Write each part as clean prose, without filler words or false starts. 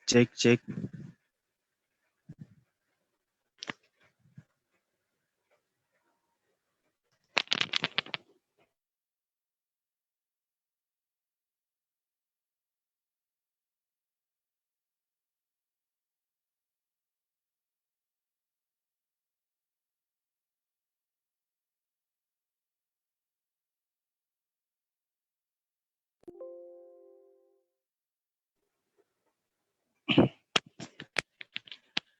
Cek, cek.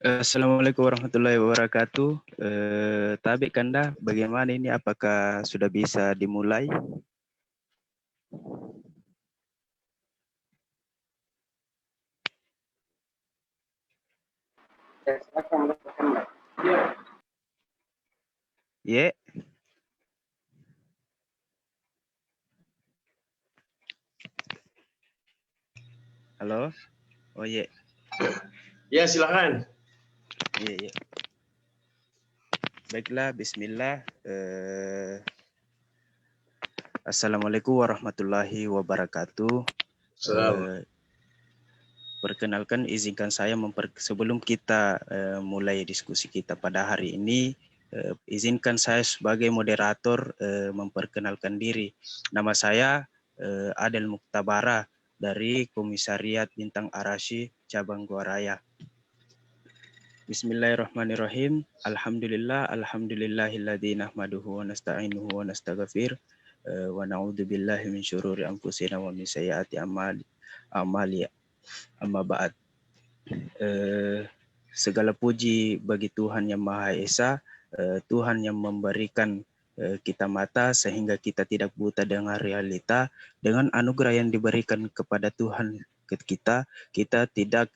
Assalamualaikum warahmatullahi wabarakatuh. Tabik Kanda, bagaimana ini? Apakah sudah bisa dimulai? Ya. Halo. Oh ya. Ya, silakan. Iya. Baiklah, Bismillah. Assalamualaikum warahmatullahi wabarakatuh. Perkenalkan, izinkan saya sebelum kita mulai diskusi kita pada hari ini, izinkan saya sebagai moderator memperkenalkan diri. Nama saya Adel Muktabara dari Komisariat Bintang Arashi Cabang Gua Raya. Bismillahirrahmanirrahim. Alhamdulillahilladzi nahmaduhu wa nasta'inuhu wa nastaghfir wa na'udzubillahi min syururi anfusina wa min sayyiati a'mali. Amma ba'd. Segala puji bagi Tuhan Yang Maha Esa, Tuhan yang memberikan kita mata sehingga kita tidak buta dengan realita. Dengan anugerah yang diberikan kepada Tuhan kita tidak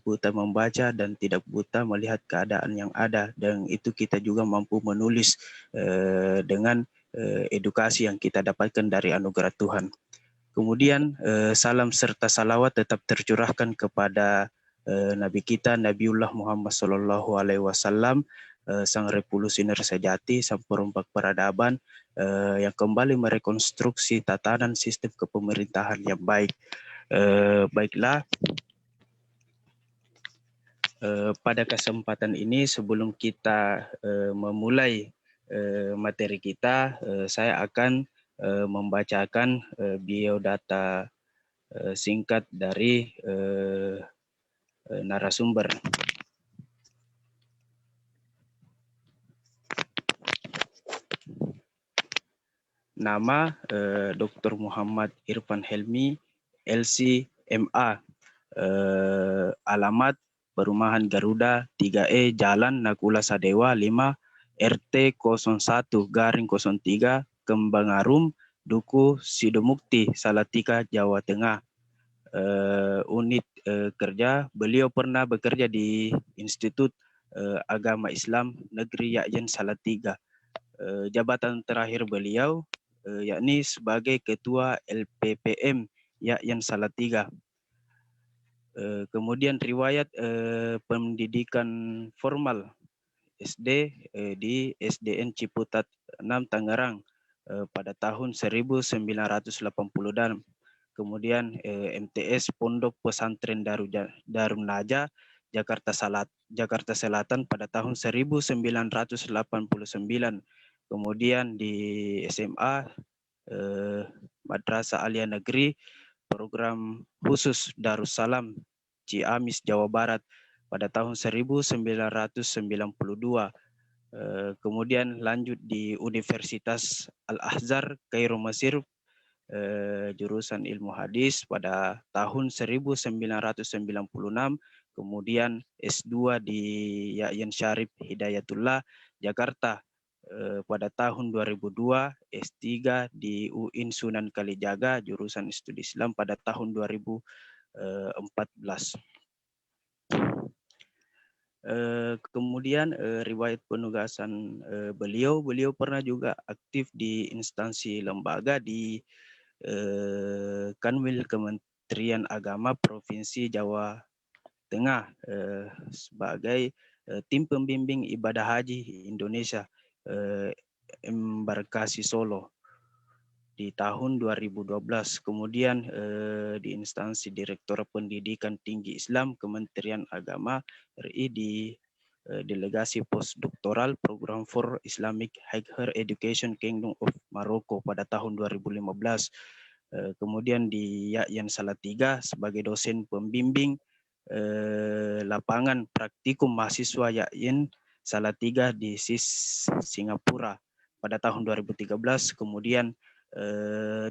buta membaca dan tidak buta melihat keadaan yang ada, dan itu kita juga mampu menulis dengan edukasi yang kita dapatkan dari anugerah Tuhan. Kemudian salam serta salawat tetap tercurahkan kepada Nabi kita Nabiullah Muhammad SAW, sang revolusioner sejati, sang perompak peradaban yang kembali merekonstruksi tatanan sistem kepemerintahan yang baik. Baiklah, pada kesempatan ini sebelum kita memulai materi kita, saya akan membacakan biodata singkat dari narasumber. Nama Dr. Muhammad Irfan Helmi, LC MA. Alamat Perumahan Garuda 3E Jalan Nakula Sadewa 5 RT 01/03 Kembangarum, Duku Sidomukti, Salatiga, Jawa Tengah. Unit kerja, beliau pernah bekerja di Institut Agama Islam Negeri Yakjen Salatiga. Jabatan terakhir beliau yakni sebagai Ketua LPPM Yakjen Salatiga. Kemudian riwayat pendidikan formal SD di SDN Ciputat 6 Tangerang pada tahun 1986. Kemudian MTS Pondok Pesantren Darun Naja Jakarta Selatan pada tahun 1989. Kemudian di SMA Madrasah Alia Negeri Program Khusus Darussalam Ciamis, Jawa Barat pada tahun 1992. Kemudian lanjut di Universitas Al-Azhar Kairo, Mesir, jurusan ilmu hadis pada tahun 1996. Kemudian S2 di Yayan Syarif Hidayatullah, Jakarta pada tahun 2002, S3 di UIN Sunan Kalijaga, jurusan studi Islam pada tahun 2014. Kemudian riwayat penugasan beliau pernah juga aktif di instansi lembaga di Kanwil Kementerian Agama Provinsi Jawa Tengah sebagai tim pembimbing ibadah haji Indonesia, embarkasi Solo. di tahun 2012. Kemudian di instansi Direktorat Pendidikan Tinggi Islam Kementerian Agama RI di delegasi postdoktoral Program for Islamic Higher Education Kingdom of Morocco pada tahun 2015. Kemudian di Yayan Salatiga sebagai dosen pembimbing lapangan praktikum mahasiswa Yayan Salatiga di SIS Singapura pada tahun 2013. Kemudian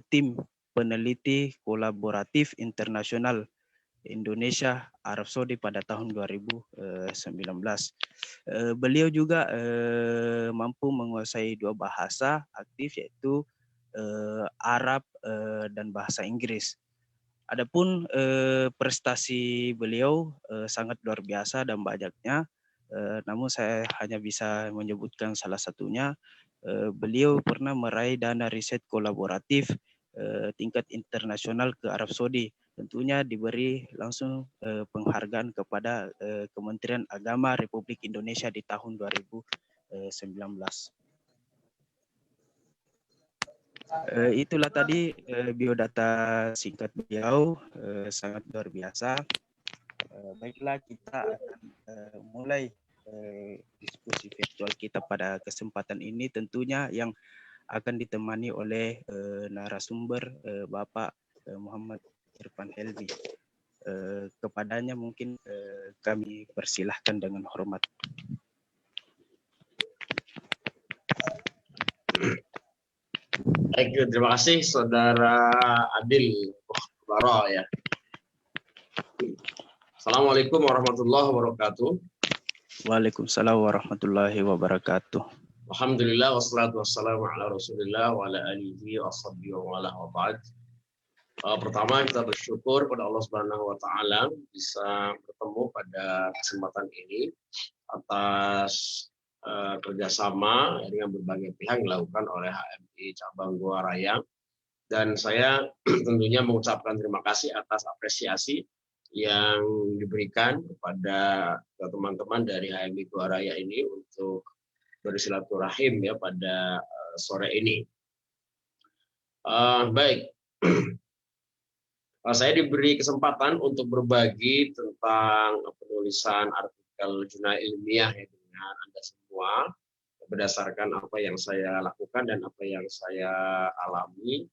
tim peneliti kolaboratif internasional Indonesia Arab Saudi pada tahun 2019. Beliau juga mampu menguasai 2 bahasa aktif, yaitu Arab dan bahasa Inggris. Adapun prestasi beliau sangat luar biasa dan banyaknya, namun saya hanya bisa menyebutkan salah satunya. Beliau pernah meraih dana riset kolaboratif tingkat internasional ke Arab Saudi. Tentunya diberi langsung penghargaan kepada Kementerian Agama Republik Indonesia di tahun 2019. Itulah tadi biodata singkat beliau, sangat luar biasa. Baiklah, kita akan mulai diskusi virtual kita pada kesempatan ini, tentunya yang akan ditemani oleh narasumber Bapak Muhammad Irfan Helmi. Kepadanya mungkin kami persilahkan dengan hormat. Baik, terima kasih Saudara Adil Baro ya. Assalamualaikum warahmatullahi wabarakatuh. Waalaikumsalam warahmatullahi wabarakatuh. Alhamdulillah wassalatu wassalamu ala Rasulillah wa ala alihi washabbihi wa ala wa ba'd. Pertama kita bersyukur pada Allah Subhanahu wa taala bisa bertemu pada kesempatan ini atas kerjasama dengan berbagai pihak dilakukan oleh HMI Cabang Goa Raya, dan saya tentunya mengucapkan terima kasih atas apresiasi yang diberikan kepada teman-teman dari HMI Goa Raya ini untuk bersilaturahim ya pada sore ini. Baik, saya diberi kesempatan untuk berbagi tentang penulisan artikel jurnal ilmiah ya dengan Anda semua berdasarkan apa yang saya lakukan dan apa yang saya alami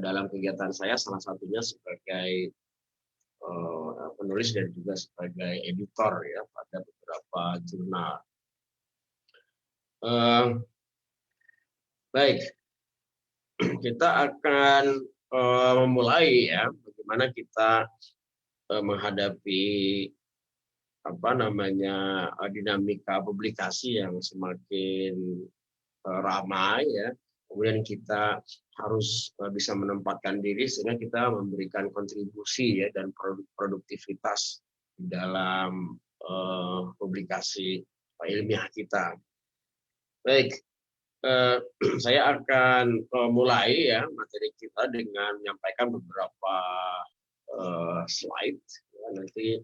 dalam kegiatan saya, salah satunya sebagai penulis dan juga sebagai editor ya pada beberapa jurnal. Baik, kita akan memulai ya bagaimana kita menghadapi dinamika publikasi yang semakin ramai ya. Kemudian kita harus bisa menempatkan diri sehingga kita memberikan kontribusi ya dan produktivitas dalam publikasi ilmiah kita. Baik, saya akan mulai ya materi kita dengan menyampaikan beberapa slide. Ya, nanti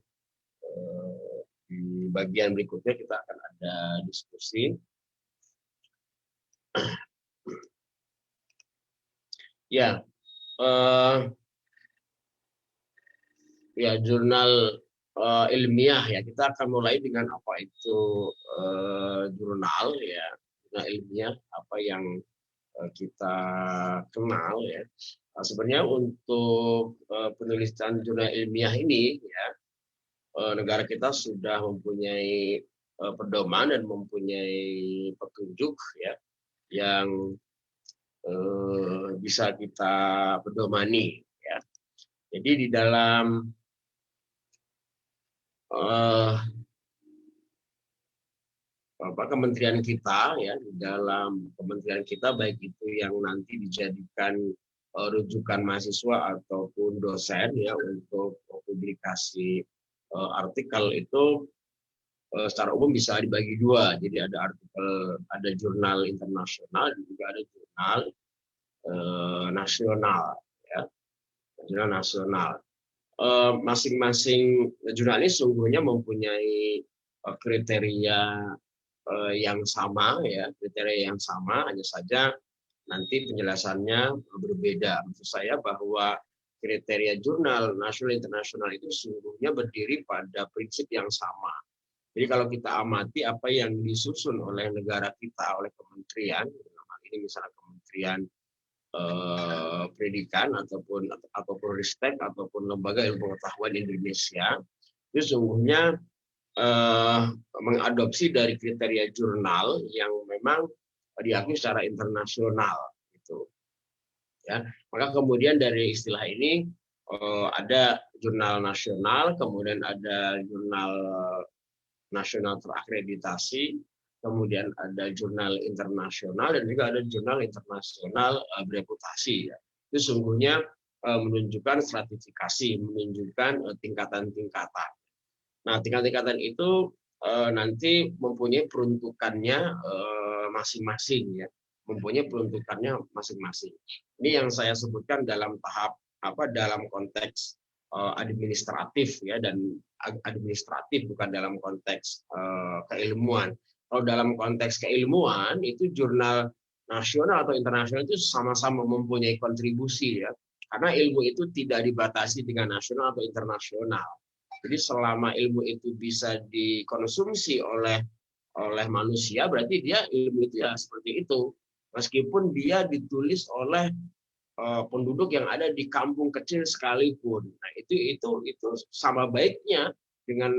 di bagian berikutnya kita akan ada diskusi. Ya, jurnal ilmiah ya, kita akan mulai dengan apa itu jurnal ya, jurnal ilmiah apa yang kita kenal ya. Sebenarnya untuk penulisan jurnal ilmiah ini ya, negara kita sudah mempunyai pedoman dan mempunyai petunjuk ya yang bisa kita pedomani ya. Jadi di dalam kementerian kita ya, di dalam kementerian kita baik itu yang nanti dijadikan rujukan mahasiswa ataupun dosen ya untuk publikasi artikel itu secara umum bisa dibagi dua. Jadi ada artikel, ada jurnal internasional, juga ada jurnal nasional, ya, jurnal nasional. Masing-masing jurnal ini sungguhnya mempunyai kriteria yang sama, ya, kriteria yang sama. Hanya saja nanti penjelasannya berbeda. Maksud saya bahwa kriteria jurnal nasional internasional itu sesungguhnya berdiri pada prinsip yang sama. Jadi kalau kita amati apa yang disusun oleh negara kita, oleh kementerian, ini misalnya Kementerian Pendidikan ataupun Ristek ataupun Lembaga Ilmu Pengetahuan Indonesia, itu sesungguhnya mengadopsi dari kriteria jurnal yang memang diakui secara internasional, gitu. Ya, maka kemudian dari istilah ini ada jurnal nasional, kemudian ada jurnal nasional terakreditasi, kemudian ada jurnal internasional, dan juga ada jurnal internasional bereputasi. Ya. Itu sungguhnya menunjukkan stratifikasi, menunjukkan tingkatan-tingkatan. Nah, tingkatan-tingkatan itu nanti mempunyai peruntukannya masing-masing, ya, mempunyai peruntukannya masing-masing. Ini yang saya sebutkan dalam tahap dalam konteks administratif, ya, dan administratif bukan dalam konteks keilmuan. Kalau dalam konteks keilmuan itu jurnal nasional atau internasional itu sama-sama mempunyai kontribusi, ya, karena ilmu itu tidak dibatasi dengan nasional atau internasional. Jadi selama ilmu itu bisa dikonsumsi oleh manusia, berarti dia ilmu itu ya seperti itu. Meskipun dia ditulis oleh penduduk yang ada di kampung kecil sekalipun. Nah, itu sama baiknya dengan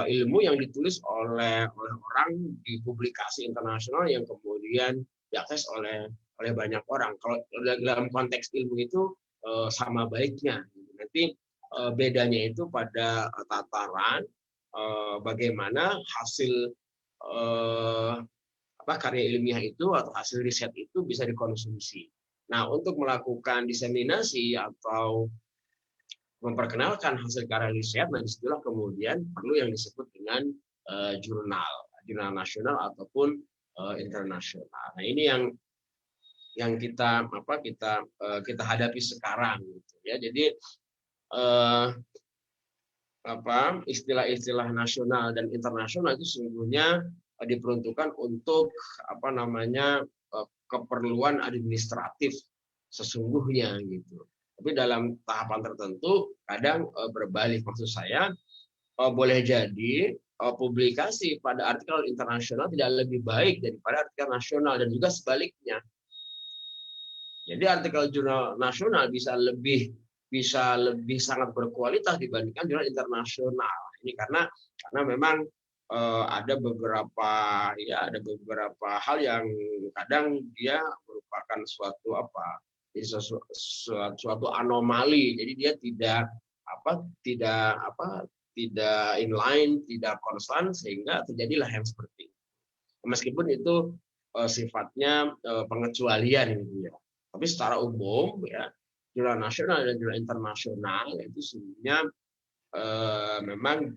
ilmu yang ditulis oleh orang di publikasi internasional yang kemudian diakses oleh banyak orang. Kalau dalam konteks ilmu itu sama baiknya. Nanti bedanya itu pada tataran bagaimana hasil karya ilmiah itu atau hasil riset itu bisa dikonsumsi. Nah, untuk melakukan diseminasi atau memperkenalkan hasil karya riset, nah disitulah kemudian perlu yang disebut dengan jurnal nasional ataupun internasional. Nah, ini yang kita hadapi sekarang, gitu, ya. Jadi istilah-istilah nasional dan internasional itu sesungguhnya diperuntukkan untuk keperluan administratif sesungguhnya, gitu. Tapi dalam tahapan tertentu kadang berbalik. Maksud saya boleh jadi publikasi pada artikel internasional tidak lebih baik daripada artikel nasional, dan juga sebaliknya. Jadi artikel jurnal nasional bisa lebih sangat berkualitas dibandingkan jurnal internasional. Ini karena memang ada beberapa hal yang kadang dia merupakan suatu anomali. Jadi dia tidak inline, tidak konstan, sehingga terjadilah yang seperti itu. Meskipun itu sifatnya pengecualian, gitu, ya. Tapi secara umum, ya, jurnal nasional dan jurnal internasional itu sebenarnya memang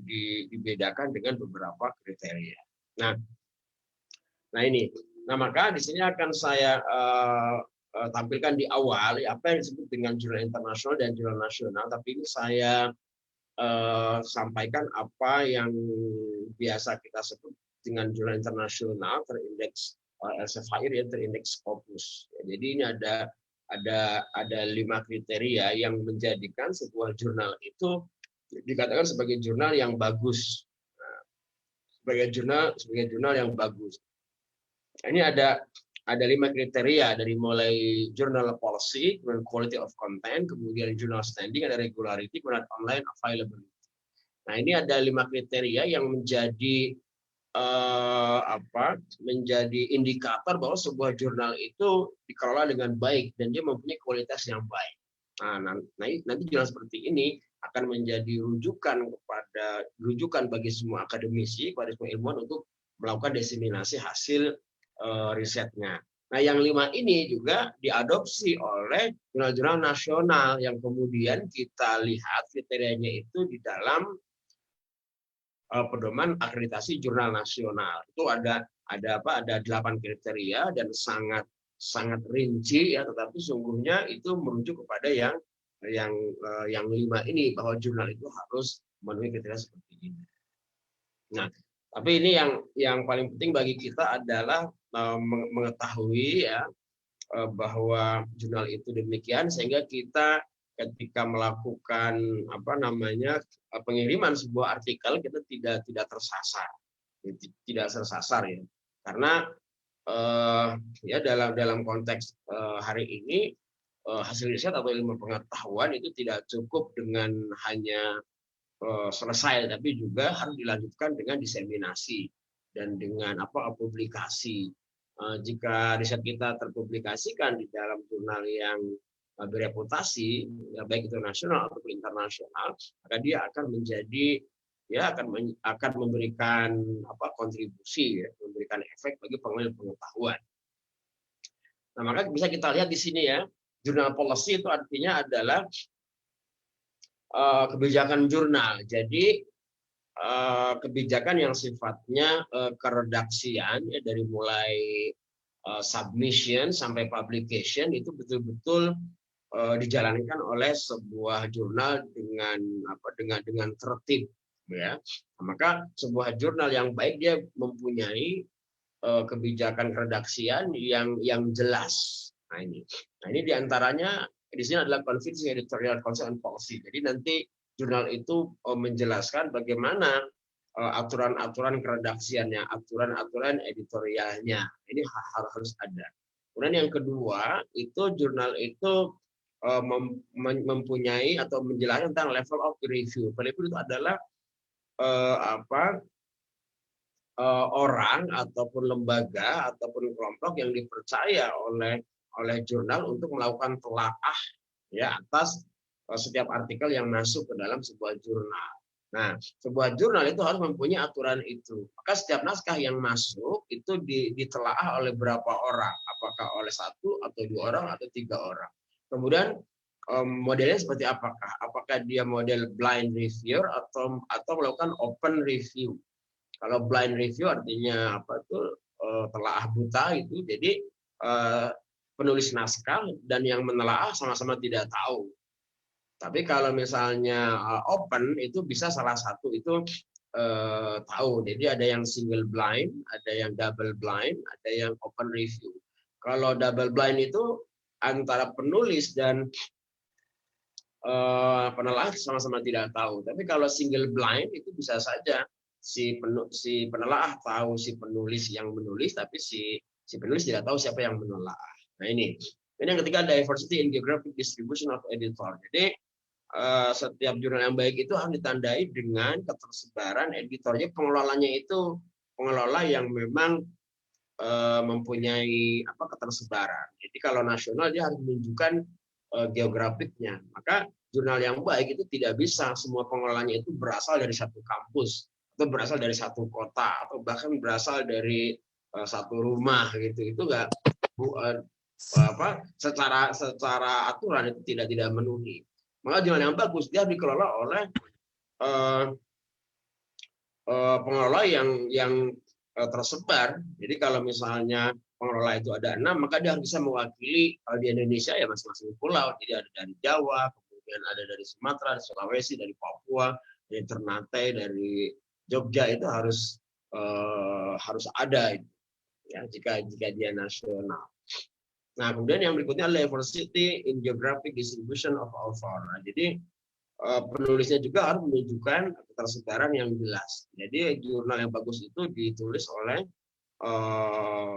dibedakan dengan beberapa kriteria. Nah ini. Nah, maka di sini akan saya tampilkan di awal apa yang disebut dengan jurnal internasional dan jurnal nasional. Tapi ini saya sampaikan apa yang biasa kita sebut dengan jurnal internasional terindeks Elsevier, ya, terindeks Scopus. Jadi ini ada 5 kriteria yang menjadikan sebuah jurnal itu dikatakan sebagai jurnal yang bagus. Nah, sebagai jurnal yang bagus. Ini ada 5 kriteria, dari mulai journal policy, kemudian quality of content, kemudian journal standing, ada regularity, kemudian online availability. Nah, ini ada 5 kriteria yang menjadi menjadi indikator bahwa sebuah jurnal itu dikelola dengan baik dan dia mempunyai kualitas yang baik. Nah, nanti jurnal seperti ini akan menjadi rujukan bagi semua akademisi, pada semua ilmuwan untuk melakukan diseminasi hasil risetnya. Nah, yang 5 ini juga diadopsi oleh jurnal-jurnal nasional yang kemudian kita lihat kriterianya itu di dalam pedoman akreditasi jurnal nasional. Itu ada 8 kriteria dan sangat rinci, ya, tetapi sungguhnya itu merujuk kepada yang 5 ini, bahwa jurnal itu harus memenuhi kriteria seperti ini. Nah, Tapi ini yang paling penting bagi kita adalah mengetahui ya bahwa jurnal itu demikian, sehingga kita ketika melakukan pengiriman sebuah artikel kita tidak tersasar, ya, karena ya dalam konteks hari ini hasil riset atau ilmu pengetahuan itu tidak cukup dengan hanya selesai, tapi juga harus dilanjutkan dengan diseminasi dan dengan publikasi. Jika riset kita terpublikasikan di dalam jurnal yang bereputasi, ya baik itu nasional ataupun internasional, maka dia akan menjadi akan memberikan kontribusi, ya, memberikan efek bagi pengembangan pengetahuan. Nah, maka bisa kita lihat di sini ya, jurnal policy itu artinya adalah kebijakan jurnal. Jadi kebijakan yang sifatnya keredaksian, ya, dari mulai submission sampai publication itu betul-betul dijalankan oleh sebuah jurnal dengan tertib, ya. Maka sebuah jurnal yang baik dia mempunyai kebijakan keredaksian yang jelas. Nah ini diantaranya di sini adalah Convincing Editorial Council and Policy. Jadi nanti jurnal itu menjelaskan bagaimana aturan-aturan keredaksiannya, aturan-aturan editorialnya. Ini harus ada. Kemudian yang kedua, itu jurnal itu mempunyai atau menjelaskan tentang level of review. Review itu adalah orang ataupun lembaga ataupun kelompok yang dipercaya oleh jurnal untuk melakukan telaah, ya, atas setiap artikel yang masuk ke dalam sebuah jurnal. Nah, sebuah jurnal itu harus mempunyai aturan itu. Maka setiap naskah yang masuk itu ditelaah oleh berapa orang, apakah oleh 1 atau 2 orang atau 3 orang. Kemudian modelnya seperti apakah? Apakah dia model blind reviewer atau melakukan open review? Kalau blind review artinya telaah buta itu. Jadi penulis naskah dan yang menelaah sama-sama tidak tahu. Tapi kalau misalnya open itu bisa salah satu itu tahu. Jadi ada yang single blind, ada yang double blind, ada yang open review. Kalau double blind itu antara penulis dan penelaah sama-sama tidak tahu. Tapi kalau single blind itu bisa saja si penelaah tahu si penulis yang menulis, tapi si penulis tidak tahu siapa yang menelaah. Nah ini yang ketiga, diversity in geographic distribution of editor. Jadi setiap jurnal yang baik itu harus ditandai dengan ketersebaran editornya, pengelolanya itu pengelola yang memang mempunyai ketersebaran. Jadi kalau nasional dia harus menunjukkan geografiknya. Maka jurnal yang baik itu tidak bisa semua pengelolanya itu berasal dari satu kampus atau berasal dari satu kota atau bahkan berasal dari satu rumah gitu. Itu enggak secara aturan itu tidak memenuhi. Maka jurnal yang bagus dia dikelola oleh pengelola yang tersebar. Jadi kalau misalnya pengelola itu ada 6, maka dia harus bisa mewakili di Indonesia ya masing-masing pulau. Jadi ada dari Jawa, kemudian ada dari Sumatera, dari Sulawesi, dari Papua, dari Ternate, dari Jogja, itu harus ada ya jika dia nasional. Nah, kemudian yang berikutnya diversity in geographic distribution of author. Nah, jadi penulisnya juga harus menunjukkan ketersebaran yang jelas. Jadi jurnal yang bagus itu ditulis oleh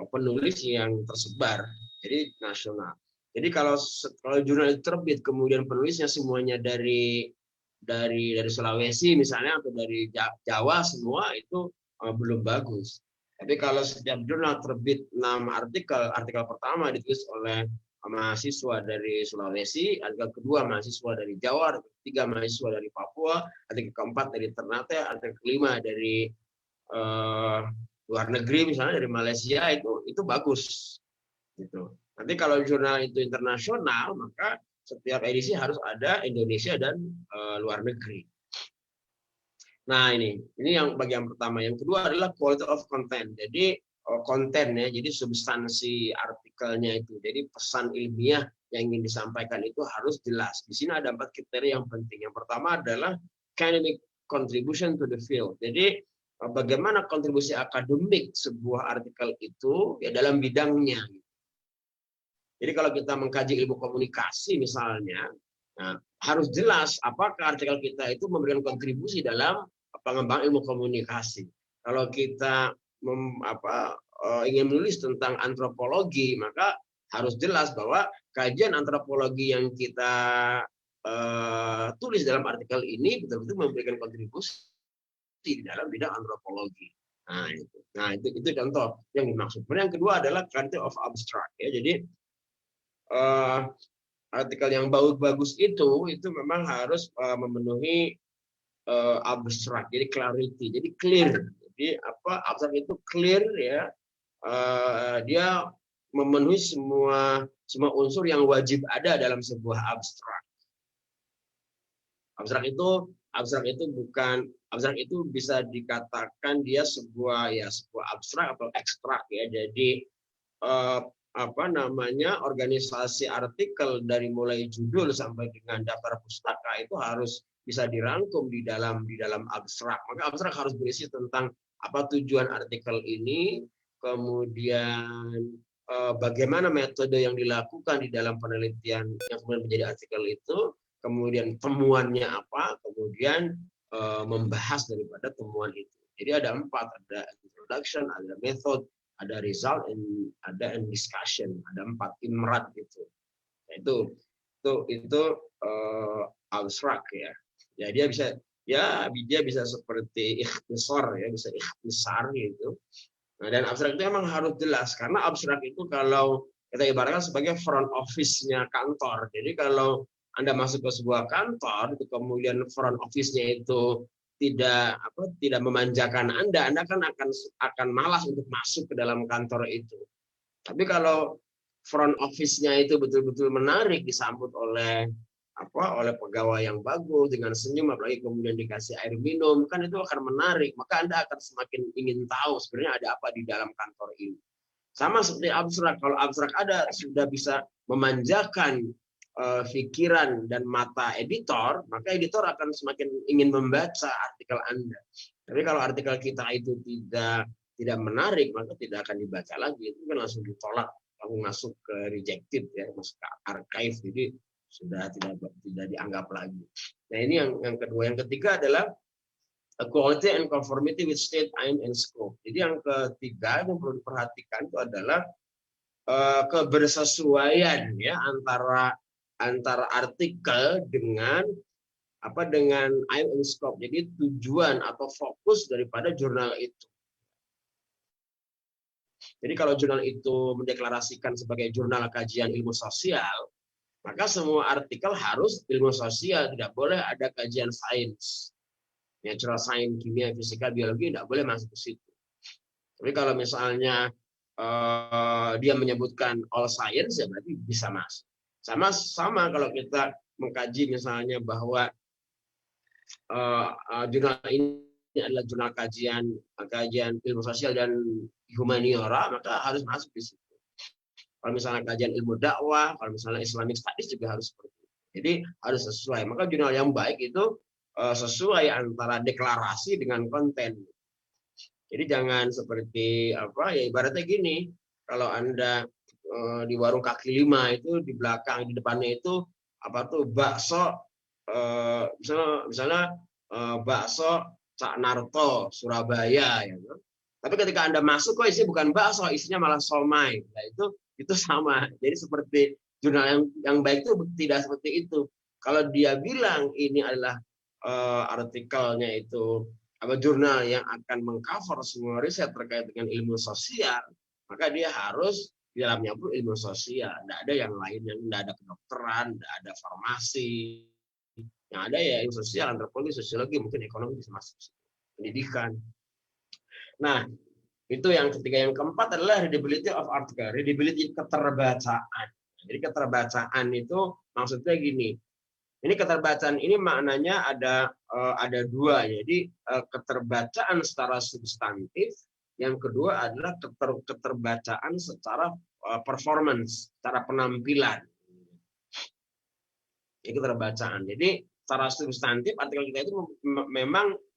penulis yang tersebar, jadi nasional. Jadi kalau jurnal itu terbit kemudian penulisnya semuanya dari Sulawesi misalnya atau dari Jawa semua, itu belum bagus. Tapi kalau setiap jurnal terbit 6 artikel pertama ditulis oleh mahasiswa dari Sulawesi, artikel kedua mahasiswa dari Jawa, artikel ketiga mahasiswa dari Papua, artikel keempat dari Ternate, artikel kelima dari luar negeri misalnya dari Malaysia, itu bagus gitu. Nanti kalau jurnal itu internasional, maka setiap edisi harus ada Indonesia dan luar negeri. Nah, ini yang bagian pertama. Yang kedua adalah quality of content. Jadi kontennya, jadi substansi artikelnya itu. Jadi pesan ilmiah yang ingin disampaikan itu harus jelas. Di sini ada 4 kriteria yang penting. Yang pertama adalah academic contribution to the field. Jadi bagaimana kontribusi akademik sebuah artikel itu ya dalam bidangnya. Jadi kalau kita mengkaji ilmu komunikasi misalnya, nah, harus jelas apakah artikel kita itu memberikan kontribusi dalam pengembangan ilmu komunikasi. Kalau kita ingin menulis tentang antropologi, maka harus jelas bahwa kajian antropologi yang kita tulis dalam artikel ini betul-betul memberikan kontribusi di dalam bidang antropologi. Nah, itu contoh yang dimaksud. Kemudian yang kedua adalah quality of abstract. Ya, jadi artikel yang bagus itu memang harus memenuhi abstrak, jadi clarity, jadi clear. Jadi abstrak itu clear ya, dia memenuhi semua unsur yang wajib ada dalam sebuah abstrak. Abstrak itu bisa dikatakan dia sebuah abstrak atau ekstrak ya. Jadi organisasi artikel dari mulai judul sampai dengan daftar pustaka itu harus bisa dirangkum di dalam abstrak. Maka abstrak harus berisi tentang apa tujuan artikel ini, kemudian bagaimana metode yang dilakukan di dalam penelitian yang kemudian menjadi artikel itu, kemudian temuannya apa, kemudian membahas daripada temuan itu. Jadi ada 4, ada introduction, ada method, ada result, ada discussion, ada 4 imrat gitu. Nah, itu abstrak ya. Ya dia bisa seperti ikhtisar ya, bisa ikhtisar gitu. Nah, dan abstrak itu emang harus jelas karena abstrak itu kalau kita ibaratkan sebagai front office-nya kantor. Jadi kalau Anda masuk ke sebuah kantor, itu kemudian front office-nya itu tidak memanjakan Anda kan akan malas untuk masuk ke dalam kantor itu. Tapi kalau front office-nya itu betul-betul menarik, disambut oleh pegawai yang bagus dengan senyum, apalagi kemudian dikasih air minum, kan itu akan menarik. Maka Anda akan semakin ingin tahu sebenarnya ada apa di dalam kantor ini. Sama seperti abstrak, kalau abstrak sudah bisa memanjakan pikiran dan mata editor, maka editor akan semakin ingin membaca artikel Anda. Tapi kalau artikel kita itu tidak menarik, maka tidak akan dibaca lagi. Itu kan langsung ditolak, langsung masuk ke rejected ya, masuk ke archive, jadi sudah tidak dianggap lagi. Nah, ini yang kedua. Yang ketiga adalah quality and conformity with state, aim, and scope. Jadi yang ketiga yang perlu diperhatikan itu adalah kebersesuaian ya antara artikel dengan aim and scope. Jadi tujuan atau fokus daripada jurnal itu. Jadi kalau jurnal itu mendeklarasikan sebagai jurnal kajian ilmu sosial, maka semua artikel harus ilmu sosial, tidak boleh ada kajian sains. Natural science, kimia, fisika, biologi tidak boleh masuk ke situ. Tapi kalau misalnya dia menyebutkan all science, ya berarti bisa masuk. Sama kalau kita mengkaji misalnya bahwa jurnal ini adalah jurnal kajian ilmu sosial dan humaniora, maka harus masuk di situ. Kalau misalnya kajian ilmu dakwah, kalau misalnya Islamic Studies juga harus seperti itu. Jadi harus sesuai. Maka jurnal yang baik itu sesuai antara deklarasi dengan konten. Jadi jangan seperti ibaratnya gini, kalau Anda di warung kaki 5 itu di belakang, di depannya itu bakso, misalnya bakso Cak Narto Surabaya, ya. Tapi ketika Anda masuk kok isinya bukan bakso, isinya malah somai. Nah, itu sama. Jadi seperti jurnal yang baik itu tidak seperti itu. Kalau dia bilang ini adalah artikelnya itu jurnal yang akan mengcover semua riset terkait dengan ilmu sosial, maka dia harus di dalamnya pun ilmu sosial. Tidak ada yang lain, yang tidak ada kedokteran, tidak ada farmasi. Yang ada ya ilmu sosial, antropologi, sosiologi, mungkin ekonomi bisa masuk, pendidikan. Nah, itu yang ketiga. Yang keempat adalah readability of article, readability keterbacaan. Jadi keterbacaan itu maksudnya gini. Ini keterbacaan ini maknanya ada dua. Jadi keterbacaan secara substantif, yang kedua adalah keterbacaan secara performance, secara penampilan. Ini keterbacaan. Jadi secara substantif artikel kita itu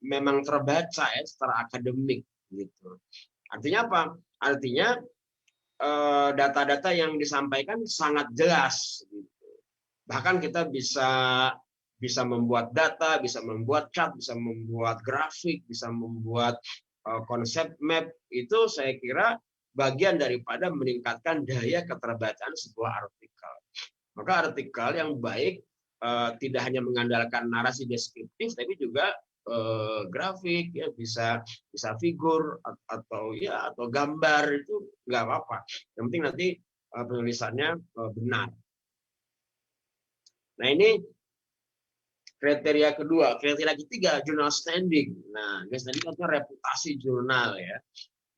memang terbaca ya secara akademik gitu. Artinya apa? Artinya data-data yang disampaikan sangat jelas gitu. Bahkan kita bisa membuat data, bisa membuat chart, bisa membuat grafik, bisa membuat konsep map. Itu saya kira bagian daripada meningkatkan daya keterbacaan sebuah artikel. Maka artikel yang baik tidak hanya mengandalkan narasi deskriptif, tapi juga grafik, ya bisa figur atau gambar, itu nggak apa-apa. Yang penting nanti penulisannya benar. Nah, ini kriteria kedua. Kriteria ketiga, journal standing. Nah, journal standing itu reputasi jurnal ya.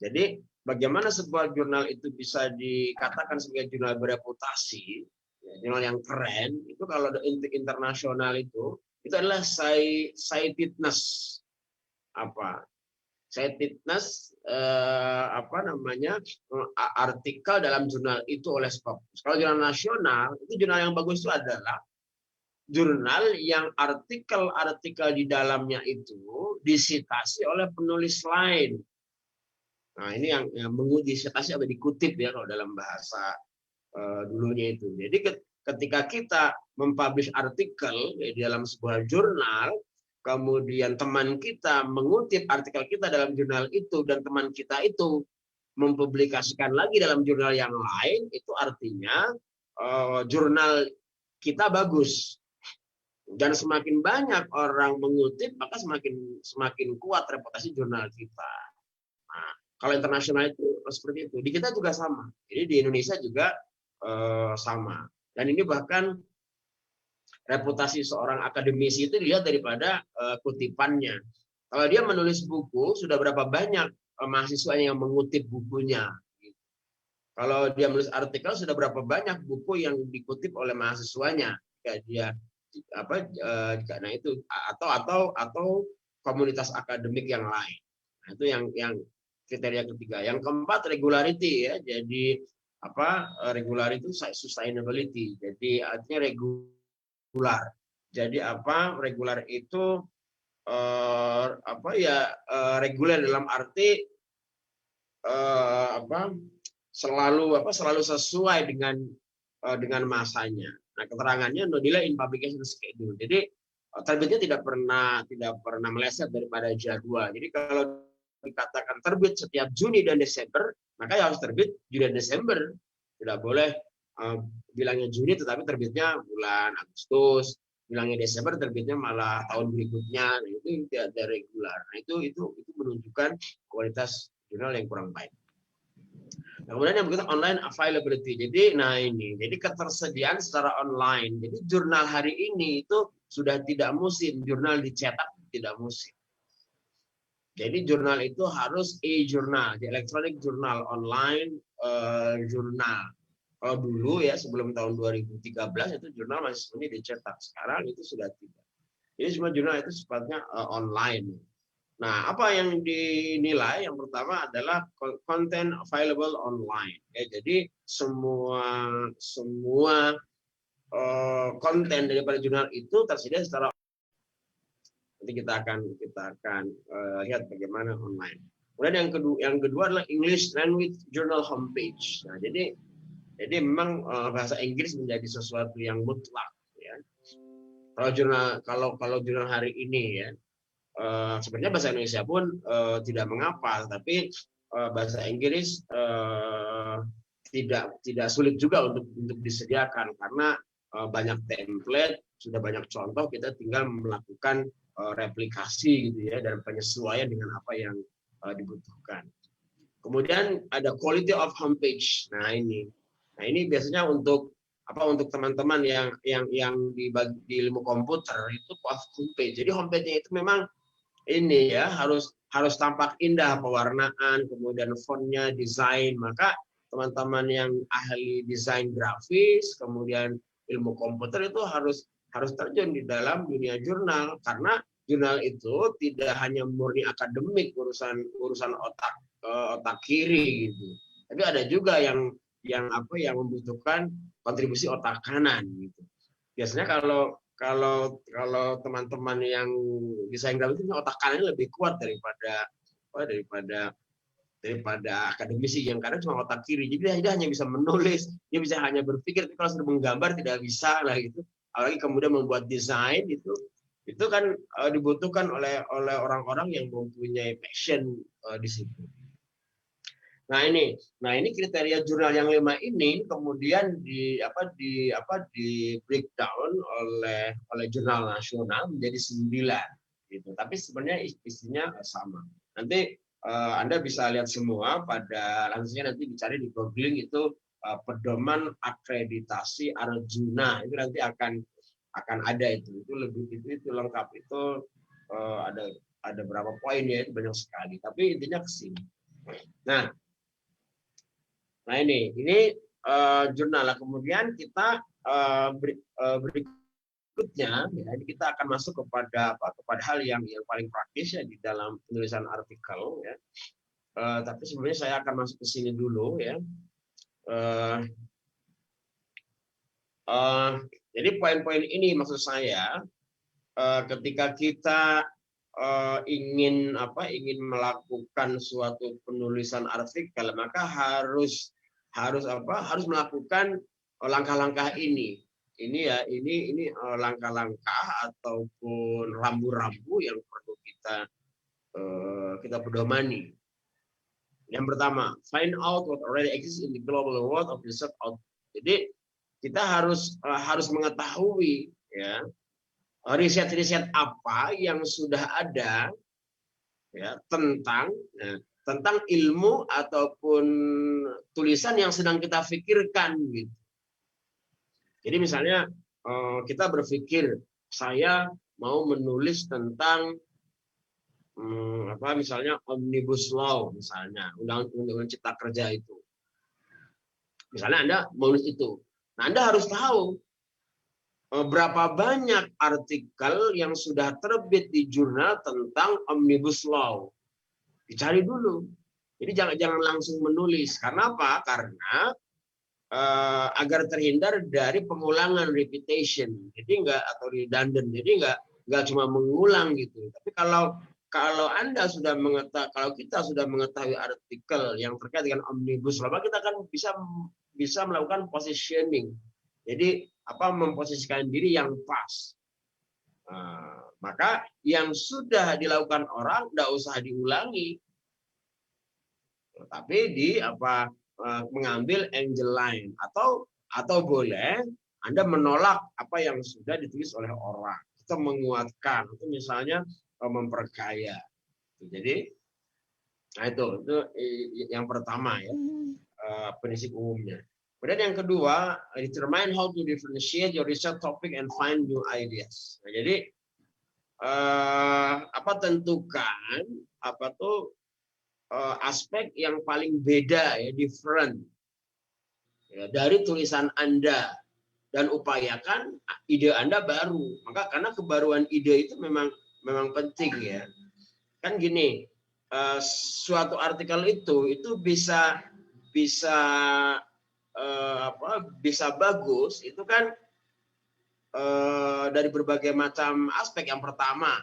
Jadi bagaimana sebuah jurnal itu bisa dikatakan sebagai jurnal bereputasi, ya, jurnal yang keren, itu kalau internasional itu adalah citedness. Apa? Citedness artikel dalam jurnal itu oleh Scopus. Kalau jurnal nasional, itu jurnal yang bagus itu adalah jurnal yang artikel-artikel di dalamnya itu disitasi oleh penulis lain. Nah, ini yang menguji disitasi atau dikutip ya kalau dalam bahasa dulunya itu. Jadi ketika kita mempublish artikel di dalam sebuah jurnal, kemudian teman kita mengutip artikel kita dalam jurnal itu dan teman kita itu mempublikasikan lagi dalam jurnal yang lain, itu artinya jurnal kita bagus. Dan semakin banyak orang mengutip, maka semakin kuat reputasi jurnal kita. Nah, kalau internasional itu seperti itu. Di kita juga sama. Jadi di Indonesia juga sama. Dan ini bahkan reputasi seorang akademisi itu dilihat daripada kutipannya. Kalau dia menulis buku, sudah berapa banyak mahasiswa yang mengutip bukunya. Kalau dia menulis artikel, sudah berapa banyak buku yang dikutip oleh mahasiswanya. Dia nah itu atau komunitas akademik yang lain. Nah, itu yang kriteria ketiga. Yang keempat, regularity ya. Jadi regular itu sustainability. Jadi artinya regular. Jadi regular itu reguler dalam arti selalu sesuai dengan masanya. Nah, keterangannya no delay in publication schedule. Jadi terbitnya tidak pernah meleset daripada jadwal. Jadi kalau dikatakan terbit setiap Juni dan Desember, maka ya harus terbit Juni dan Desember. Tidak boleh bilangnya Juni tetapi terbitnya bulan Agustus, bilangnya Desember terbitnya malah tahun berikutnya. Nah, itu tidak ada regular. Nah, itu menunjukkan kualitas jurnal yang kurang baik. Nah, kemudian yang berikutnya online availability. Jadi ketersediaan secara online. Jadi jurnal hari ini itu sudah tidak musim, jurnal dicetak tidak musim. Jadi jurnal itu harus e-jurnal, electronic journal, online jurnal. Kalau dulu ya sebelum tahun 2013 itu jurnal masih semuanya dicetak. Sekarang itu sudah tidak. Jadi semua jurnal itu sifatnya online. Nah, apa yang dinilai? Yang pertama adalah content available online. Ya, jadi semua konten daripada jurnal itu tersedia secara nanti kita akan lihat bagaimana online. Kemudian yang kedua adalah English Language Journal homepage. Nah, jadi memang bahasa Inggris menjadi sesuatu yang mutlak. Ya. Kalau jurnal hari ini ya. Sebenarnya bahasa Indonesia pun tidak mengapa, tapi bahasa Inggris tidak sulit juga untuk disediakan karena banyak template, sudah banyak contoh, kita tinggal melakukan replikasi gitu ya dan penyesuaian dengan apa yang dibutuhkan. Kemudian ada quality of homepage. Nah ini biasanya untuk teman-teman yang di ilmu komputer itu homepage. Jadi homepage-nya itu memang ini ya harus tampak indah, pewarnaan, kemudian fontnya, desain. Maka teman-teman yang ahli desain grafis, kemudian ilmu komputer itu harus terjun di dalam dunia jurnal, karena jurnal itu tidak hanya murni akademik, urusan otak kiri gitu. Tapi ada juga yang membutuhkan kontribusi otak kanan gitu. Biasanya kalau teman-teman yang desain grafis itu otak kanannya lebih kuat daripada akademisi yang kadang cuma otak kiri. Jadi dia hanya bisa menulis, dia bisa hanya berpikir, tapi kalau sudah menggambar tidak bisa lah gitu. Apalagi kemudian membuat desain itu kan dibutuhkan oleh orang-orang yang mempunyai passion di situ. Nah ini kriteria jurnal yang 5 ini kemudian di breakdown oleh jurnal nasional menjadi 9 gitu. Tapi sebenarnya isinya sama. Nanti Anda bisa lihat semua pada langsungnya nanti dicari di googling itu pedoman akreditasi Arjuna itu nanti akan ada itu lebih itu lengkap itu ada berapa poin ya, itu banyak sekali. Tapi intinya ke sini. Nah ini jurnal. Kemudian kita berikutnya ya, kita akan masuk kepada hal yang paling praktis ya di dalam penulisan artikel ya. Tapi sebenarnya saya akan masuk ke sini dulu ya. Jadi poin-poin ini maksud saya ketika kita ingin melakukan suatu penulisan artikel, maka harus melakukan langkah-langkah ini. Ini langkah-langkah ataupun rambu-rambu yang perlu kita pedomani. Yang pertama, find out what already exists in the global world of research out. Jadi kita harus mengetahui ya riset-riset apa yang sudah ada ya tentang ilmu ataupun tulisan yang sedang kita pikirkan gitu. Jadi misalnya kita berpikir saya mau menulis tentang misalnya Omnibus Law, misalnya undang-undang cipta kerja itu. Misalnya Anda menulis itu. Nah, Anda harus tahu berapa banyak artikel yang sudah terbit di jurnal tentang Omnibus Law. Dicari dulu. Jadi jangan langsung menulis. Karena apa? Karena agar terhindar dari pengulangan, repetition. Jadi atau redundant. Jadi nggak cuma mengulang gitu. Tapi kalau Anda sudah kalau kita sudah mengetahui artikel yang terkait dengan Omnibus Law, maka kita akan bisa melakukan positioning. Jadi memposisikan diri yang pas. Maka yang sudah dilakukan orang tidak usah diulangi, tapi mengambil angle line atau boleh Anda menolak apa yang sudah ditulis oleh orang, atau menguatkan, itu misalnya memperkaya. Jadi, nah itu yang pertama ya, prinsip umumnya. Kemudian yang kedua, determine how to differentiate your research topic and find new ideas. Nah, jadi tentukan aspek yang paling beda ya, different ya, dari tulisan Anda, dan upayakan ide Anda baru. Maka karena kebaruan ide itu memang penting ya. Kan gini, suatu artikel itu bisa bagus itu kan dari berbagai macam aspek. Yang pertama,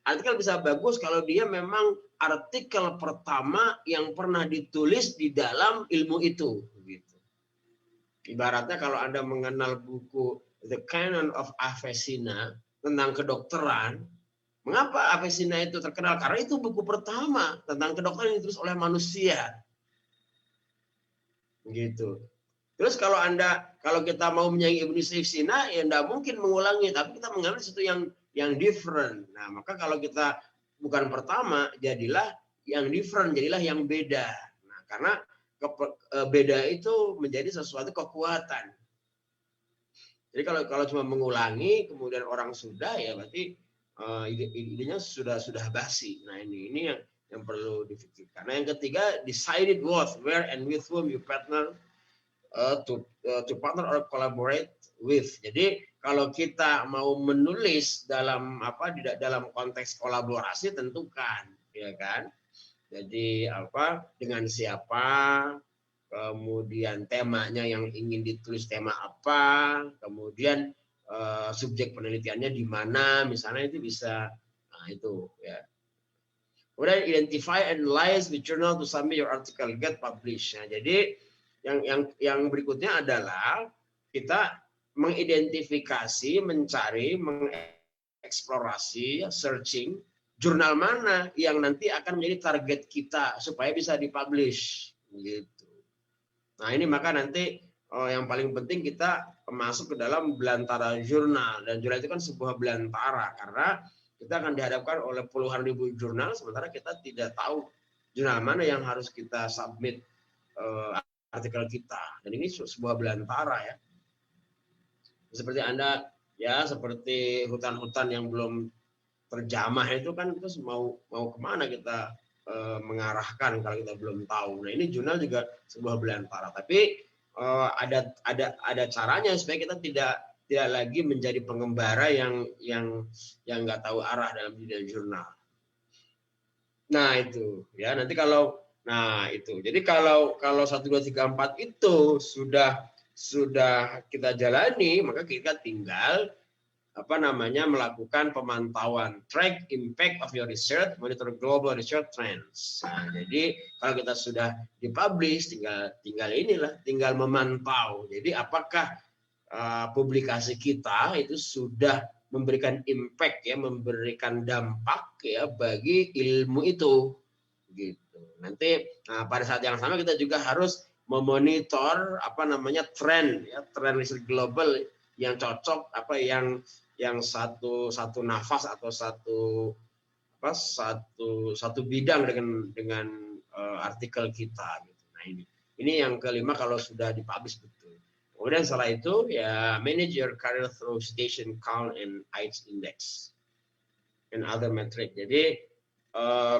artikel bisa bagus kalau dia memang artikel pertama yang pernah ditulis di dalam ilmu itu. Gitu. Ibaratnya kalau Anda mengenal buku The Canon of Avicenna tentang kedokteran, mengapa Avicenna itu terkenal? Karena itu buku pertama tentang kedokteran yang ditulis oleh manusia. Gitu. Terus kalau kita mau menyaingi Ibnu Sina, ya tidak mungkin mengulangi, tapi kita mengambil sesuatu yang different. Nah, maka kalau kita bukan pertama, jadilah yang different, jadilah yang beda. Nah, karena beda itu menjadi sesuatu kekuatan. Jadi kalau cuma mengulangi, kemudian orang sudah, ya berarti idenya sudah basi. Nah, ini yang perlu difikirkan. Nah, yang ketiga, decided what, where, and with whom you partner. To partner or collaborate with. Jadi kalau kita mau menulis dalam konteks kolaborasi, tentukan, ya kan? Jadi dengan siapa, kemudian temanya yang ingin ditulis tema apa, kemudian subjek penelitiannya di mana, misalnya itu bisa, nah itu ya. Kemudian identify and analyze the journal to submit your article, get published. Nah, jadi yang berikutnya adalah kita mengidentifikasi, mencari, mengeksplorasi, searching jurnal mana yang nanti akan menjadi target kita supaya bisa dipublish gitu. Nah, ini maka nanti yang paling penting kita masuk ke dalam belantara jurnal, dan jurnal itu kan sebuah belantara karena kita akan dihadapkan oleh puluhan ribu jurnal sementara kita tidak tahu jurnal mana yang harus kita submit artikel kita, dan ini sebuah belantara ya. Seperti Anda ya, seperti hutan-hutan yang belum terjamah itu kan, terus mau kemana kita mengarahkan kalau kita belum tahu. Nah, ini jurnal juga sebuah belantara, tapi ada caranya supaya kita tidak lagi menjadi pengembara yang nggak tahu arah dalam dunia jurnal. Nah, itu ya, nanti kalau itu. Jadi kalau 1 2 3 4 itu sudah kita jalani, maka kita tinggal melakukan pemantauan, track impact of your research, monitor global research trends. Nah, jadi kalau kita sudah dipublish, tinggal memantau. Jadi apakah publikasi kita itu sudah memberikan impact ya, memberikan dampak ya bagi ilmu itu, gitu. Nanti pada saat yang sama kita juga harus memonitor tren ya, tren riset global yang cocok, yang satu nafas atau satu bidang dengan artikel kita gitu. Nah, ini yang kelima kalau sudah dipublish betul. Kemudian setelah itu ya, manage your career through citation count and ICE index and other metric. Jadi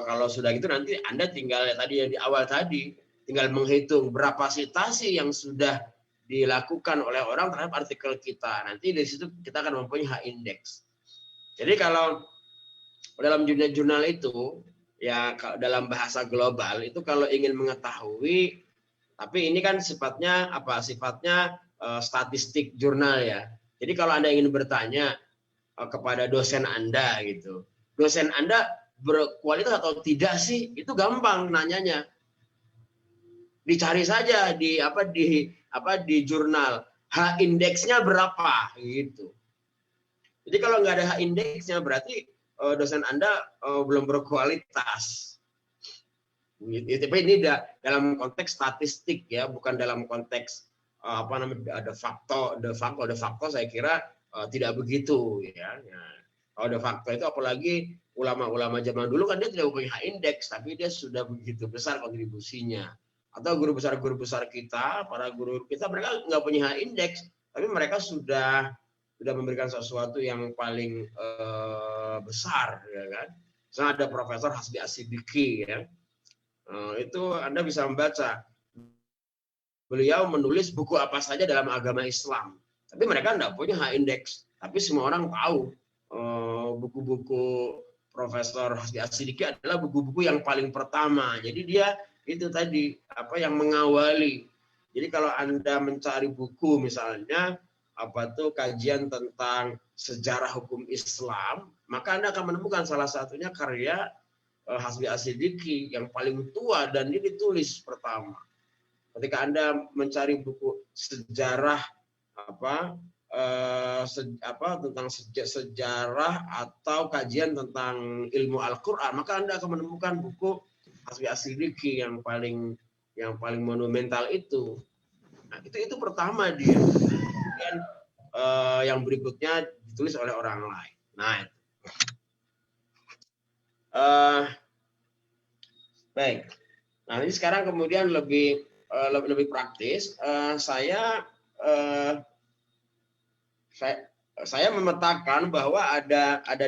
kalau sudah gitu nanti Anda tinggal tadi yang di awal tadi, tinggal menghitung berapa citasi yang sudah dilakukan oleh orang terhadap artikel kita. Nanti dari situ kita akan mempunyai H-index. Jadi kalau dalam jurnal itu ya, dalam bahasa global itu kalau ingin mengetahui, tapi ini kan sifatnya statistik jurnal ya. Jadi kalau Anda ingin bertanya kepada dosen Anda gitu, dosen Anda berkualitas atau tidak sih, itu gampang nanyanya. Dicari saja di jurnal H-indeksnya berapa gitu. Jadi kalau nggak ada H-indeksnya berarti dosen Anda belum berkualitas. Tapi ini dalam konteks statistik ya, bukan dalam konteks ada faktor saya kira tidak begitu ya. Kalau ada faktor itu, apalagi ulama-ulama zaman dulu kan dia tidak punya H-index, tapi dia sudah begitu besar kontribusinya. Atau guru besar kita, para guru kita, mereka nggak punya H-index, tapi mereka sudah memberikan sesuatu yang paling besar, ya kan? Misalnya ada Profesor Hasbi Asidiki, ya, itu Anda bisa membaca. Beliau menulis buku apa saja dalam agama Islam, tapi mereka nggak punya H-index, tapi semua orang tahu buku-buku Profesor Hasbi Asidiki adalah buku-buku yang paling pertama. Jadi dia itu tadi yang mengawali. Jadi kalau Anda mencari buku misalnya kajian tentang sejarah hukum Islam, maka Anda akan menemukan salah satunya karya Hasbi Asidiki yang paling tua dan ini ditulis pertama. Ketika Anda mencari buku sejarah tentang sejarah atau kajian tentang ilmu Al-Qur'an, maka Anda akan menemukan buku Hasbi Asidiki yang paling monumental itu. Nah, itu pertama dia. Kemudian yang berikutnya ditulis oleh orang lain. Nah, baik. Nah, ini sekarang kemudian lebih praktis. Saya memetakan bahwa ada 8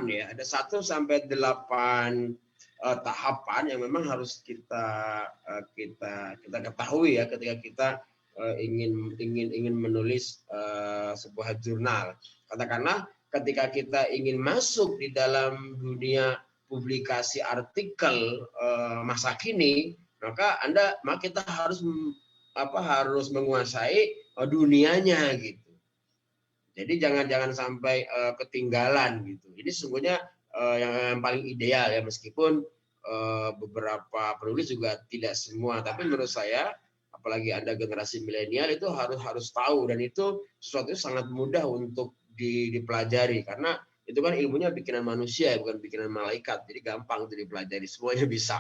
ya, ada 1 sampai 8 tahapan yang memang harus kita ketahui ya ketika kita ingin menulis sebuah jurnal. Katakanlah ketika kita ingin masuk di dalam dunia publikasi artikel masa kini, maka kita harus menguasai dunianya gitu. Jadi jangan sampai ketinggalan gitu. Ini sesungguhnya yang paling ideal ya, meskipun beberapa penulis juga tidak semua, tapi menurut saya apalagi Anda generasi milenial itu harus tahu, dan itu sesuatu yang sangat mudah untuk dipelajari karena itu kan ilmunya bikinan manusia bukan bikinan malaikat, jadi gampang untuk dipelajari, semuanya bisa.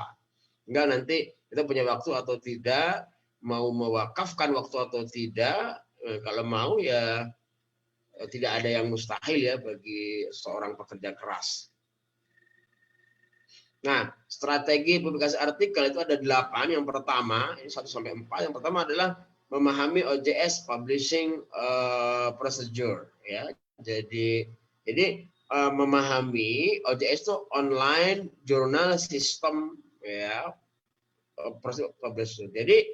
Enggak nanti kita punya waktu atau tidak, mau mewakafkan waktu atau tidak, kalau mau ya tidak ada yang mustahil ya bagi seorang pekerja keras. Nah, strategi publikasi artikel itu ada 8. Yang pertama, ini 1 sampai 4. Yang pertama adalah memahami OJS publishing procedure ya. Jadi memahami OJS itu online journal system ya, publishing. Jadi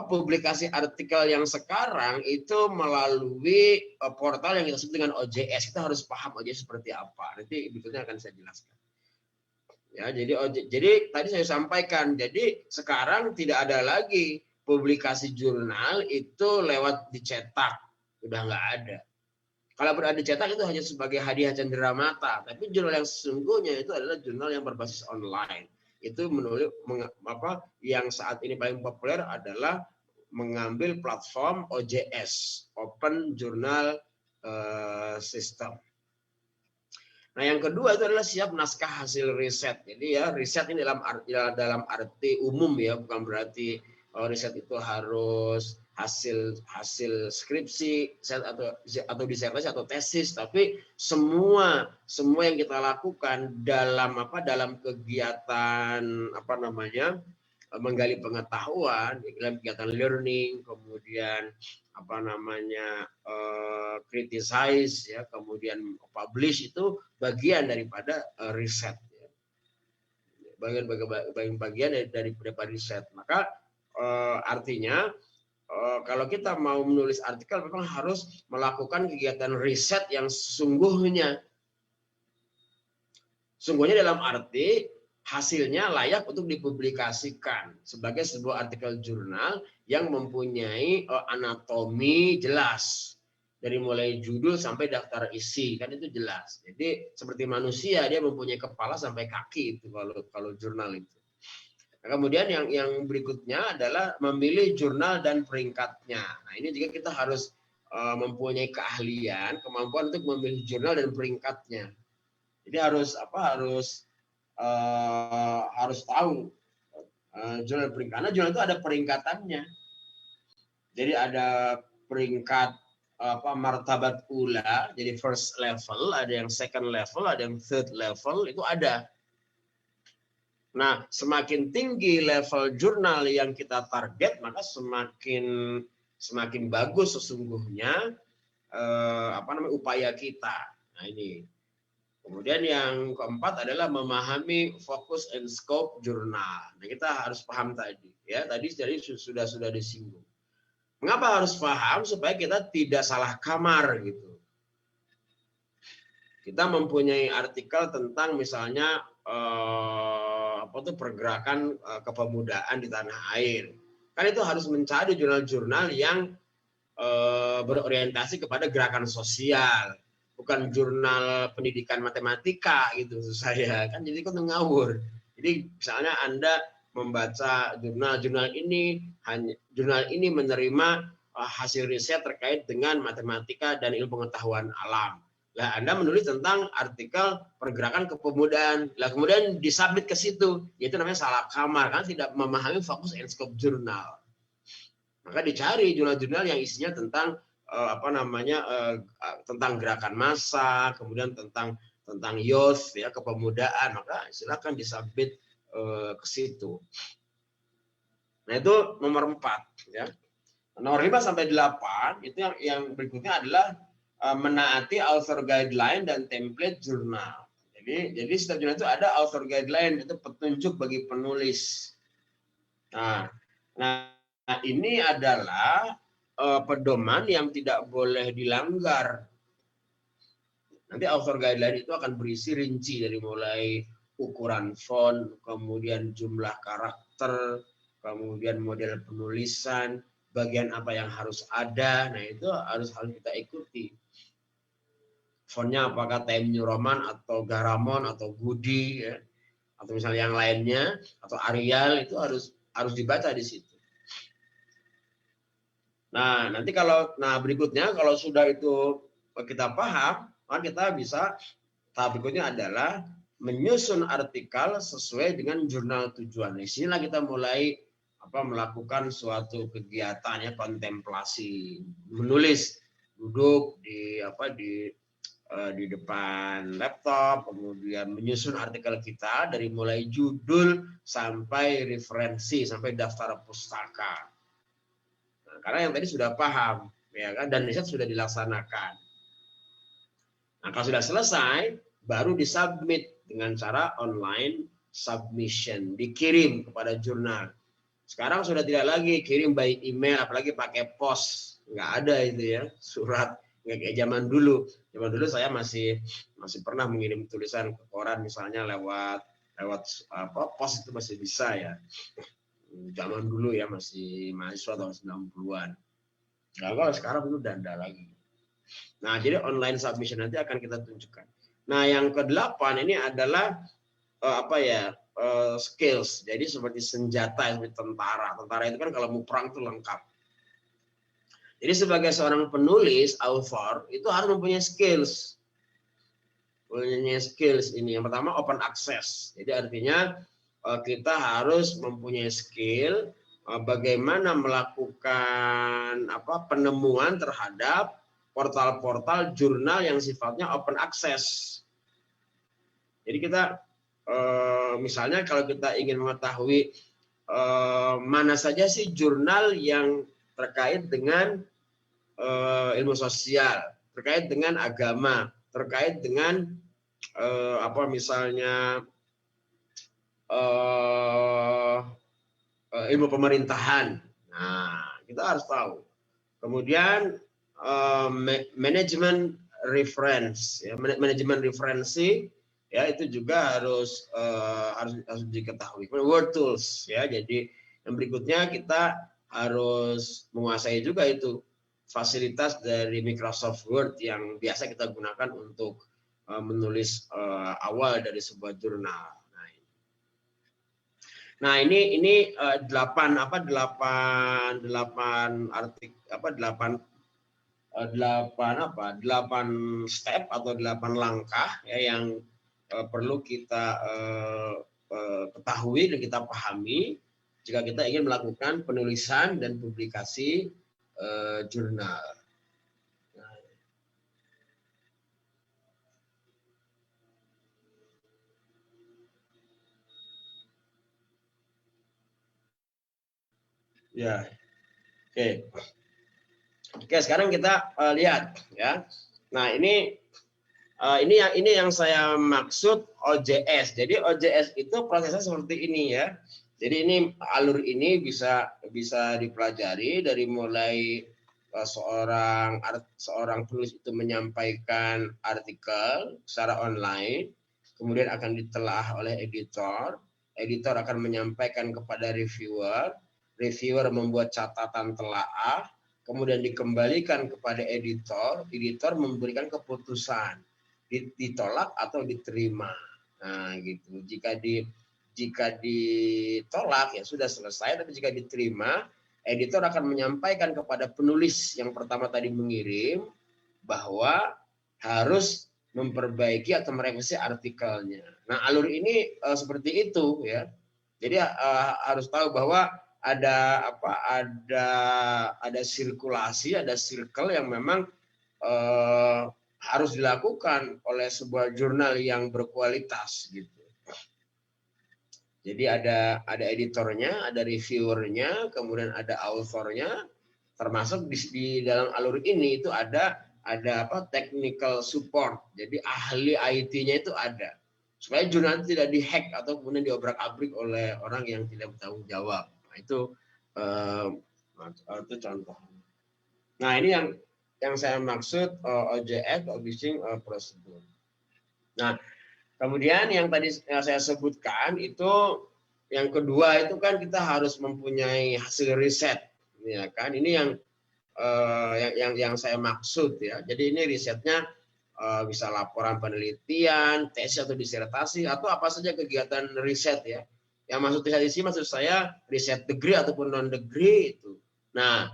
publikasi artikel yang sekarang itu melalui portal yang kita sebut dengan OJS. Kita harus paham OJS seperti apa. Nanti berikutnya akan saya jelaskan. Ya, jadi tadi saya sampaikan, jadi sekarang tidak ada lagi publikasi jurnal itu lewat dicetak, udah nggak ada. Kalau berada dicetak itu hanya sebagai hadiah cenderamata, tapi jurnal yang sesungguhnya itu adalah jurnal yang berbasis online. Itu menulis yang saat ini paling populer adalah mengambil platform OJS, Open Journal System. Nah, yang kedua itu adalah siap naskah hasil riset. Jadi ya, riset ini dalam arti umum ya, bukan berarti riset itu harus hasil skripsi atau disertasi atau tesis, tapi semua yang kita lakukan dalam kegiatan menggali pengetahuan, dalam kegiatan learning, kemudian criticize ya, kemudian publish, itu bagian daripada riset ya. Bagian daripada riset. Maka artinya kalau kita mau menulis artikel memang harus melakukan kegiatan riset yang sesungguhnya. Sungguhnya dalam arti hasilnya layak untuk dipublikasikan sebagai sebuah artikel jurnal yang mempunyai anatomi jelas, dari mulai judul sampai daftar isi, kan itu jelas. Jadi seperti manusia, dia mempunyai kepala sampai kaki itu kalau jurnal itu. Nah, kemudian yang berikutnya adalah memilih jurnal dan peringkatnya. Nah, ini juga kita harus mempunyai keahlian, kemampuan untuk memilih jurnal dan peringkatnya. Jadi harus tahu jurnal peringkat. Karena jurnal itu ada peringkatannya. Jadi ada peringkat martabat ula, jadi first level, ada yang second level, ada yang third level, itu ada. Nah, semakin tinggi level jurnal yang kita target, maka semakin bagus sesungguhnya upaya kita. Nah, ini. Kemudian yang keempat adalah memahami fokus and scope jurnal. Nah, kita harus paham tadi, ya. Tadi sudah disinggung. Mengapa harus paham? Supaya kita tidak salah kamar gitu. Kita mempunyai artikel tentang misalnya pergerakan kepemudaan di tanah air. Kan itu harus mencari jurnal-jurnal yang berorientasi kepada gerakan sosial. Bukan jurnal pendidikan matematika gitu saya, kan jadi kan ngawur. Jadi misalnya Anda membaca jurnal ini menerima hasil riset terkait dengan matematika dan ilmu pengetahuan alam. Lah Anda menulis tentang artikel pergerakan kepemudaan. Lah kemudian disubmit ke situ, yaitu namanya salah kamar, kan tidak memahami fokus and scope jurnal. Maka dicari jurnal-jurnal yang isinya tentang tentang gerakan massa, kemudian tentang youth ya, kepemudaan, maka silakan disubmit ke situ. Nah, itu nomor 4 ya. Nomor 5 sampai 8 itu yang berikutnya adalah menaati author guideline dan template jurnal. Jadi setiap jurnal itu ada author guideline, itu petunjuk bagi penulis. Nah ini adalah pedoman yang tidak boleh dilanggar. Nanti author guideline itu akan berisi rinci dari mulai ukuran font, kemudian jumlah karakter, kemudian model penulisan, bagian apa yang harus ada. Nah, itu harus kita ikuti. fontnya apakah Time New Roman atau Garamond atau Goody ya, atau misalnya yang lainnya atau Arial, itu harus dibaca di situ. Nah, nanti berikutnya kalau sudah itu kita paham, maka kita bisa tahap berikutnya adalah menyusun artikel sesuai dengan jurnal tujuan. Di sinilah kita mulai melakukan suatu kegiatan ya, kontemplasi, menulis, duduk di depan laptop, kemudian menyusun artikel kita dari mulai judul sampai referensi sampai daftar pustaka. Nah, karena yang tadi sudah paham ya kan, dan riset sudah dilaksanakan. Nah, kalau sudah selesai baru disubmit dengan cara online submission, dikirim kepada jurnal. Sekarang sudah tidak lagi kirim by email, apalagi pakai pos, nggak ada itu ya, surat, nggak kayak zaman dulu. Zaman dulu saya masih pernah mengirim tulisan ke koran misalnya lewat pos, itu masih bisa ya. Zaman dulu ya, masih mahasiswa tahun 90-an. Nah, kalau sekarang itu udah ada lagi. Nah, jadi online submission nanti akan kita tunjukkan. Nah, yang ke-8 ini adalah skills. Jadi seperti senjata, seperti tentara. Tentara itu kan kalau mau perang itu lengkap. Jadi sebagai seorang penulis, author, itu harus mempunyai skills. Mempunyai skills ini. Yang pertama open access. Jadi artinya kita harus mempunyai skill bagaimana melakukan penemuan terhadap portal-portal jurnal yang sifatnya open access. Jadi kita misalnya kalau kita ingin mengetahui mana saja sih jurnal yang terkait dengan ilmu sosial, terkait dengan agama, terkait dengan ilmu pemerintahan. Nah, kita harus tahu. Kemudian manajemen reference, ya, manajemen referensi, ya itu juga harus diketahui. Word tools, ya. Jadi yang berikutnya kita harus menguasai juga itu fasilitas dari Microsoft Word yang biasa kita gunakan untuk menulis awal dari sebuah jurnal. Nah, ini 8 step atau 8 langkah ya yang perlu kita ketahui dan kita pahami jika kita ingin melakukan penulisan dan publikasi jurnal. Ya, oke. Sekarang kita lihat ya. Nah, ini yang saya maksud OJS. Jadi OJS itu prosesnya seperti ini ya. Jadi ini alur ini bisa dipelajari dari mulai seorang penulis itu menyampaikan artikel secara online, kemudian akan ditelaah oleh editor akan menyampaikan kepada reviewer membuat catatan telaah, kemudian dikembalikan kepada editor memberikan keputusan ditolak atau diterima. Nah, gitu. Jika ditolak ya sudah selesai, tapi jika diterima, editor akan menyampaikan kepada penulis yang pertama tadi mengirim bahwa harus memperbaiki atau merevisi artikelnya. Nah, alur ini seperti itu ya. Jadi harus tahu bahwa ada sirkulasi, ada circle yang memang harus dilakukan oleh sebuah jurnal yang berkualitas gitu. Jadi ada editornya, ada reviewernya, kemudian ada authornya, termasuk di dalam alur ini itu ada technical support. Jadi ahli IT-nya itu ada. Supaya jurnal tidak dihack atau kemudian diobrak-abrik oleh orang yang tidak bertanggung jawab. Nah, itu contoh. Nah, ini yang saya maksud OJS, Obliging Procedure. Nah, kemudian yang tadi saya sebutkan itu yang kedua itu kan kita harus mempunyai hasil riset, ya kan? Ini yang saya maksud ya. Jadi ini risetnya bisa laporan penelitian, tesis atau disertasi, atau apa saja kegiatan riset ya. Yang maksud riset di sini maksud saya riset degree ataupun non degree itu. Nah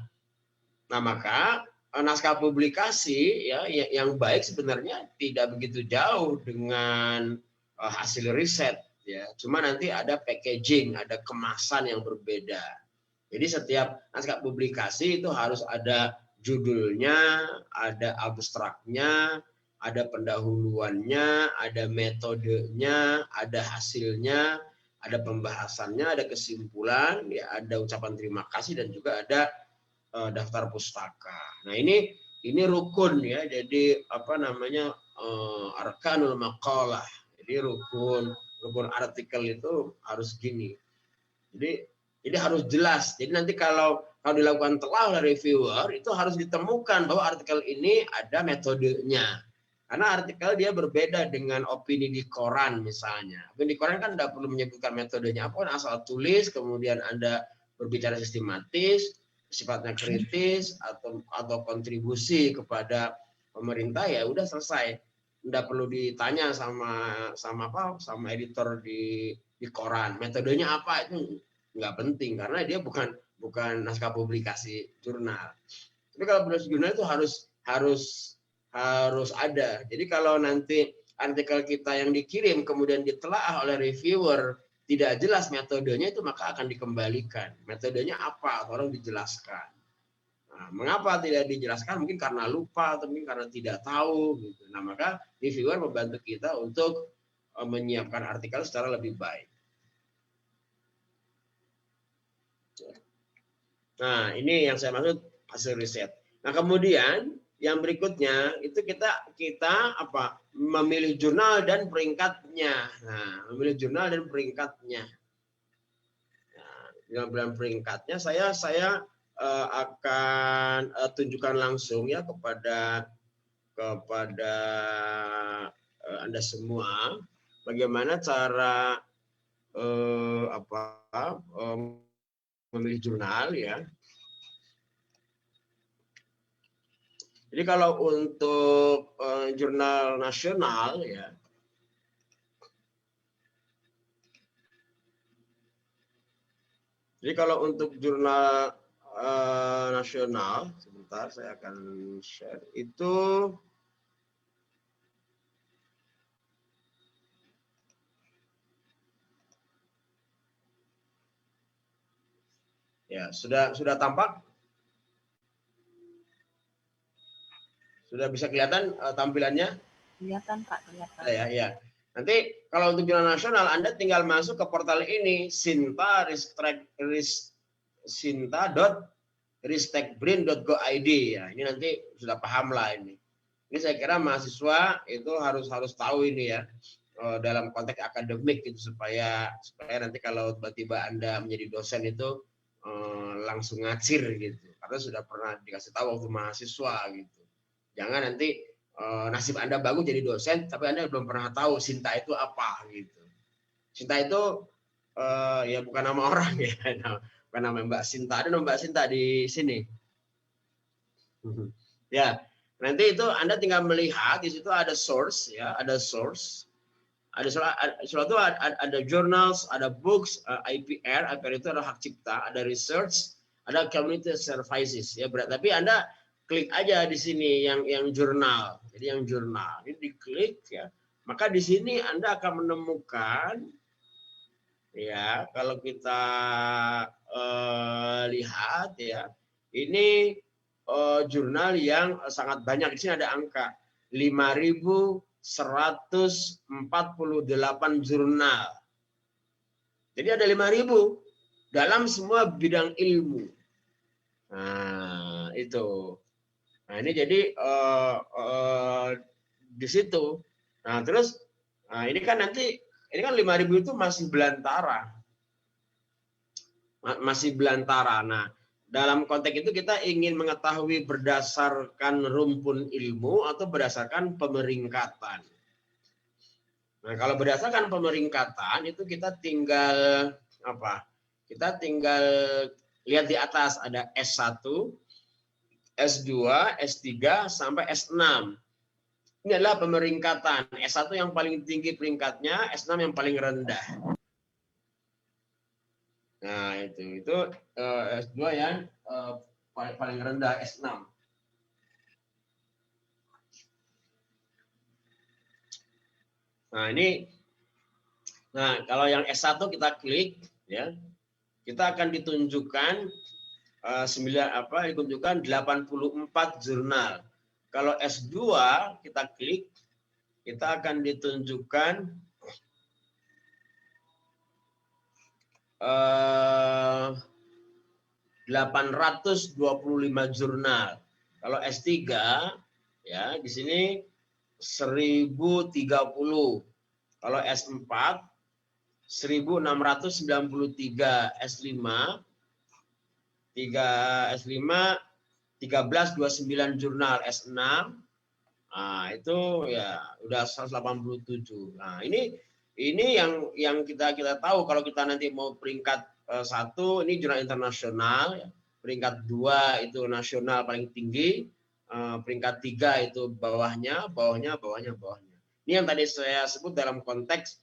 maka naskah publikasi ya yang baik sebenarnya tidak begitu jauh dengan hasil riset ya. Cuma nanti ada packaging, ada kemasan yang berbeda. Jadi setiap naskah publikasi itu harus ada judulnya, ada abstraknya, ada pendahuluannya, ada metodenya, ada hasilnya, ada pembahasannya, ada kesimpulan, ya, ada ucapan terima kasih dan juga ada daftar pustaka. Nah ini rukun ya. Jadi apa namanya arkanul maqalah. Jadi rukun artikel itu harus gini. Jadi harus jelas. Jadi nanti kalau dilakukan telah oleh reviewer itu harus ditemukan bahwa artikel ini ada metodenya. Karena artikel dia berbeda dengan opini di koran misalnya. Opini di koran kan tidak perlu menyebutkan metodenya apa, asal tulis, kemudian Anda berbicara sistematis, sifatnya kritis atau kontribusi kepada pemerintah, ya udah selesai. Tidak perlu ditanya sama editor di koran metodenya apa, itu nggak penting karena dia bukan naskah publikasi jurnal. Tapi kalau publikasi jurnal itu harus ada. Jadi kalau nanti artikel kita yang dikirim kemudian ditelaah oleh reviewer tidak jelas metodenya, itu maka akan dikembalikan. Metodenya apa? Tolong dijelaskan. Nah, mengapa tidak dijelaskan? Mungkin karena lupa atau mungkin karena tidak tahu. Gitu. Nah, maka reviewer membantu kita untuk menyiapkan artikel secara lebih baik. Nah, ini yang saya maksud hasil riset. Nah, kemudian yang berikutnya itu kita apa? Memilih jurnal dan peringkatnya. Nah, memilih jurnal dan peringkatnya. Nah, dalam peringkatnya saya akan tunjukkan langsung ya kepada Anda semua bagaimana cara memilih jurnal ya. Jadi kalau untuk jurnal nasional ya, jadi kalau untuk jurnal nasional, sebentar saya akan share itu. Ya, sudah tampak? Sudah bisa kelihatan tampilannya? Kelihatan Pak, kelihatan. Ya. Nanti kalau untuk jurnal nasional Anda tinggal masuk ke portal ini sinta.ristekbrin.go.id ya. Ini nanti sudah paham lah ini. Ini saya kira mahasiswa itu harus tahu ini ya dalam konteks akademik gitu supaya nanti kalau tiba-tiba Anda menjadi dosen itu langsung ngacir gitu. Karena sudah pernah dikasih tahu waktu mahasiswa gitu. Jangan nanti nasib Anda bagus jadi dosen, tapi Anda belum pernah tahu Sinta itu apa gitu. Sinta itu ya bukan nama orang ya, bukan nama Mbak Sinta. Ada nama Mbak Sinta di sini. Ya, nanti itu Anda tinggal melihat di situ ada source ya, ada source. Ada journals, ada books, IPR itu adalah hak cipta, ada research, ada community services ya. Tapi Anda klik aja di sini yang jurnal. Jadi yang jurnal ini diklik ya. Maka di sini Anda akan menemukan ya, kalau kita lihat ya, ini jurnal yang sangat banyak. Di sini ada angka 5.148 jurnal. Jadi ada 5.000 dalam semua bidang ilmu. Nah, itu. Nah, ini jadi di situ. Nah, terus ini kan 5.000 itu masih belantara. Masih belantara. Nah, dalam konteks itu kita ingin mengetahui berdasarkan rumpun ilmu atau berdasarkan pemeringkatan. Nah, kalau berdasarkan pemeringkatan itu kita tinggal apa? Kita tinggal lihat di atas ada S1, S2, S3 sampai S6. Ini adalah pemeringkatan. S1 yang paling tinggi peringkatnya, S6 yang paling rendah. Nah, itu S2 yang paling rendah, S6. Nah, kalau yang S1 kita klik ya, kita akan ditunjukkan ditunjukkan 84 jurnal. Kalau S2 kita klik, kita akan ditunjukkan 825 jurnal. Kalau S3 ya di sini 1030. Kalau S4 1693, S5 1329 jurnal, S6 itu ya udah 187. Nah, ini yang kita tahu kalau kita nanti mau peringkat 1 ini jurnal internasional, peringkat 2 itu nasional paling tinggi, peringkat 3 itu bawahnya. Ini yang tadi saya sebut dalam konteks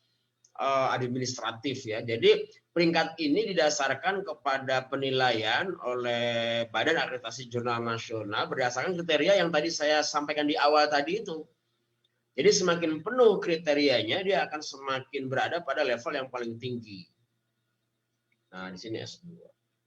administratif ya. Jadi peringkat ini didasarkan kepada penilaian oleh Badan Akreditasi Jurnal Nasional berdasarkan kriteria yang tadi saya sampaikan di awal tadi itu. Jadi semakin penuh kriterianya, dia akan semakin berada pada level yang paling tinggi. Nah, di sini S2.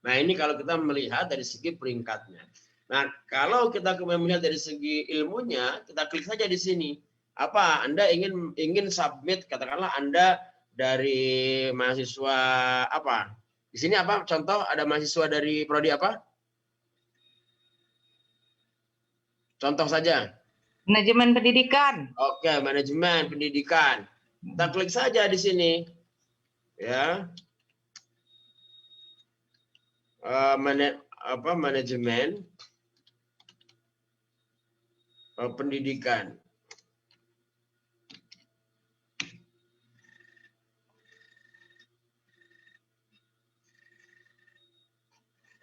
Nah, ini kalau kita melihat dari segi peringkatnya. Nah, kalau kita kemudian melihat dari segi ilmunya, kita klik saja di sini. Apa Anda ingin submit, katakanlah Anda dari mahasiswa apa? Di sini apa? Contoh ada mahasiswa dari prodi apa? Contoh saja. Manajemen pendidikan. Oke, manajemen pendidikan. Kita klik saja di sini. Ya. Manajemen pendidikan.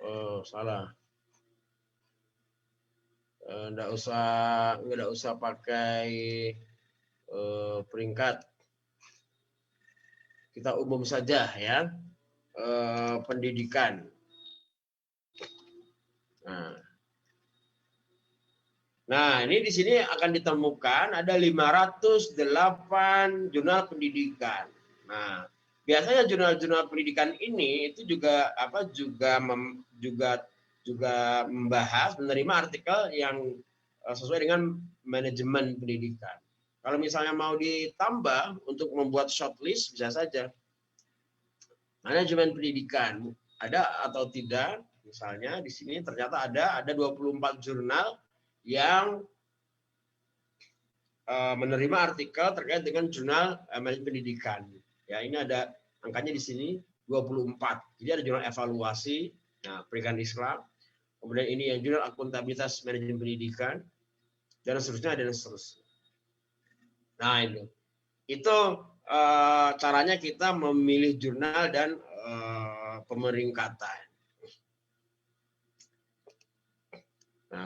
Oh, salah. Nggak usah pakai peringkat. Kita umum saja ya. Pendidikan. Nah, ini di sini akan ditemukan ada 508 jurnal pendidikan. Nah, biasanya jurnal-jurnal pendidikan ini itu juga membahas menerima artikel yang sesuai dengan manajemen pendidikan. Kalau misalnya mau ditambah untuk membuat shortlist bisa saja. Manajemen pendidikan ada atau tidak? Misalnya di sini ternyata ada 24 jurnal yang menerima artikel terkait dengan jurnal manajemen pendidikan. Ya, ini ada angkanya di sini 24. Jadi ada jurnal evaluasi, nah, pendidikan Islam. Kemudian ini yang jurnal akuntabilitas manajemen pendidikan dan seterusnya dan seterusnya. Nah, itu caranya kita memilih jurnal dan pemeringkatan. Nah,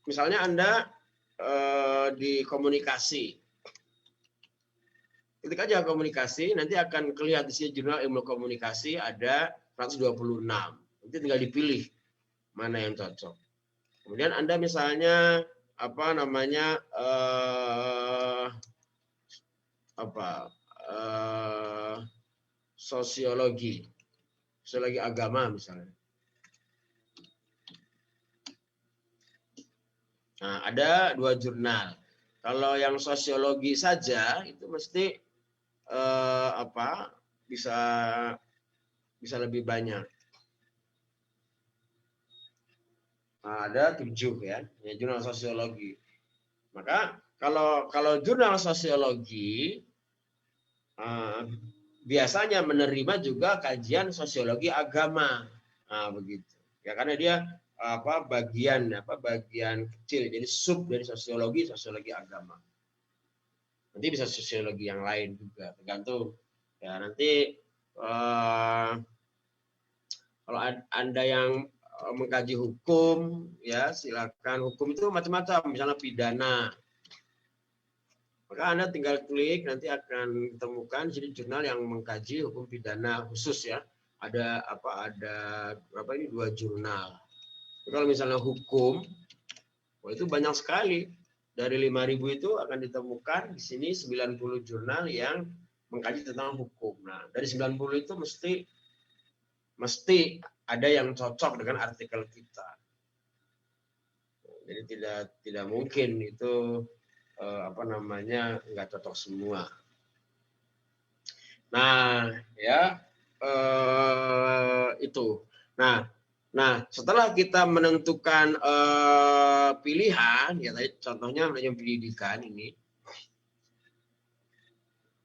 misalnya Anda di komunikasi, ketik aja komunikasi, nanti akan kelihatan di sini jurnal ilmu komunikasi ada 126. Nanti tinggal dipilih mana yang cocok. Kemudian Anda misalnya sosiologi agama misalnya. Nah, ada 2 jurnal. Kalau yang sosiologi saja itu mesti bisa lebih banyak. Nah, ada 7 ya, jurnal sosiologi. Maka kalau jurnal sosiologi biasanya menerima juga kajian sosiologi agama. Nah, begitu. Ya, karena dia bagian kecil, jadi sub dari sosiologi agama. Nanti bisa sosiologi yang lain juga, tergantung ya. Nanti kalau Anda yang mengkaji hukum, ya silakan. Hukum itu macam-macam, misalnya pidana. Maka Anda tinggal klik, nanti akan ditemukan di sini jurnal yang mengkaji hukum pidana khusus ya. Ada berapa ini 2 jurnal. Kalau misalnya hukum, itu banyak sekali. Dari 5.000 itu akan ditemukan di sini 90 jurnal yang mengkaji tentang hukum. Nah, dari 90 itu mesti ada yang cocok dengan artikel kita. Jadi tidak mungkin itu nggak cocok semua. Nah, ya itu. Nah, setelah kita menentukan pilihan, ya tadi contohnya manajemen pendidikan ini.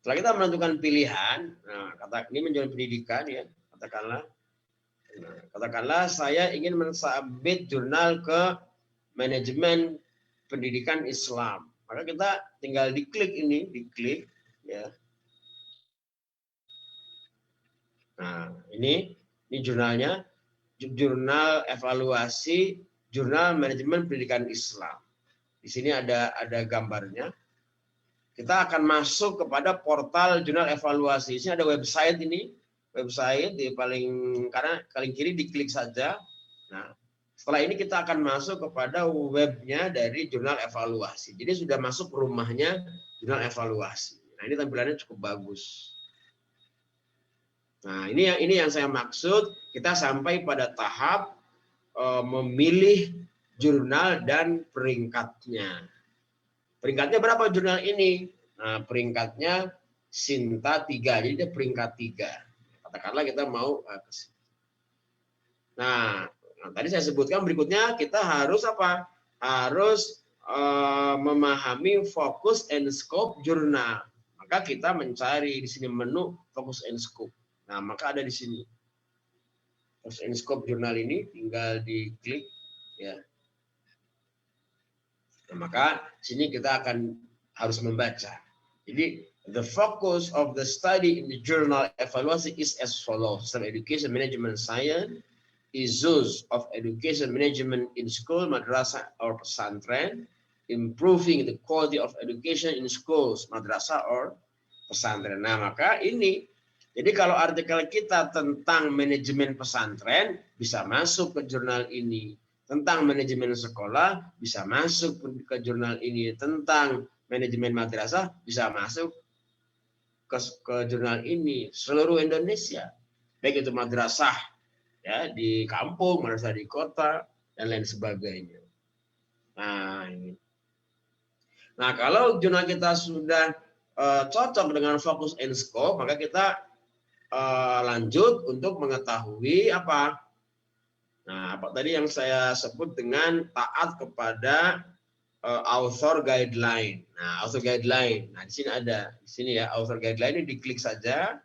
Setelah kita menentukan pilihan, nah ini manajemen pendidikan ya, katakanlah saya ingin mensubmit jurnal ke manajemen pendidikan Islam. Maka kita tinggal diklik ya. Nah, ini jurnalnya, jurnal evaluasi jurnal manajemen pendidikan Islam. Di sini ada gambarnya. Kita akan masuk kepada portal jurnal evaluasi. Di sini ada website ini, di paling kiri diklik saja. Nah, setelah ini kita akan masuk kepada webnya dari jurnal evaluasi. Jadi sudah masuk rumahnya jurnal evaluasi. Nah, ini tampilannya cukup bagus. Nah, ini yang saya maksud, kita sampai pada tahap memilih jurnal dan peringkatnya. Peringkatnya berapa jurnal ini? Nah, peringkatnya Sinta 3, jadi dia peringkat 3. Katakanlah kita mau ke sini. Nah, tadi saya sebutkan berikutnya kita harus apa? Harus memahami fokus and scope jurnal. Maka kita mencari di sini menu fokus and scope. Nah, maka ada di sini. Fokus and scope jurnal ini tinggal diklik ya. Nah, maka sini kita akan harus membaca. Jadi the focus of the study in the journal evaluasi is as follows: education management science, issues of education management in school, madrasah or pesantren, improving the quality of education in schools, madrasah or pesantren. Nah, maka ini, jadi kalau artikel kita tentang manajemen pesantren bisa masuk ke jurnal ini, tentang manajemen sekolah bisa masuk ke jurnal ini, tentang manajemen madrasah bisa masuk ke jurnal ini. Seluruh Indonesia, baik itu madrasah ya di kampung, madrasah di kota dan lain sebagainya. Nah, kalau jurnal kita sudah cocok dengan fokus and scope, maka kita lanjut untuk mengetahui apa? Nah, apa tadi yang saya sebut dengan taat kepada author guideline. Nah, author guideline. Nah, di sini ada, di sini ya, author guideline ini diklik saja.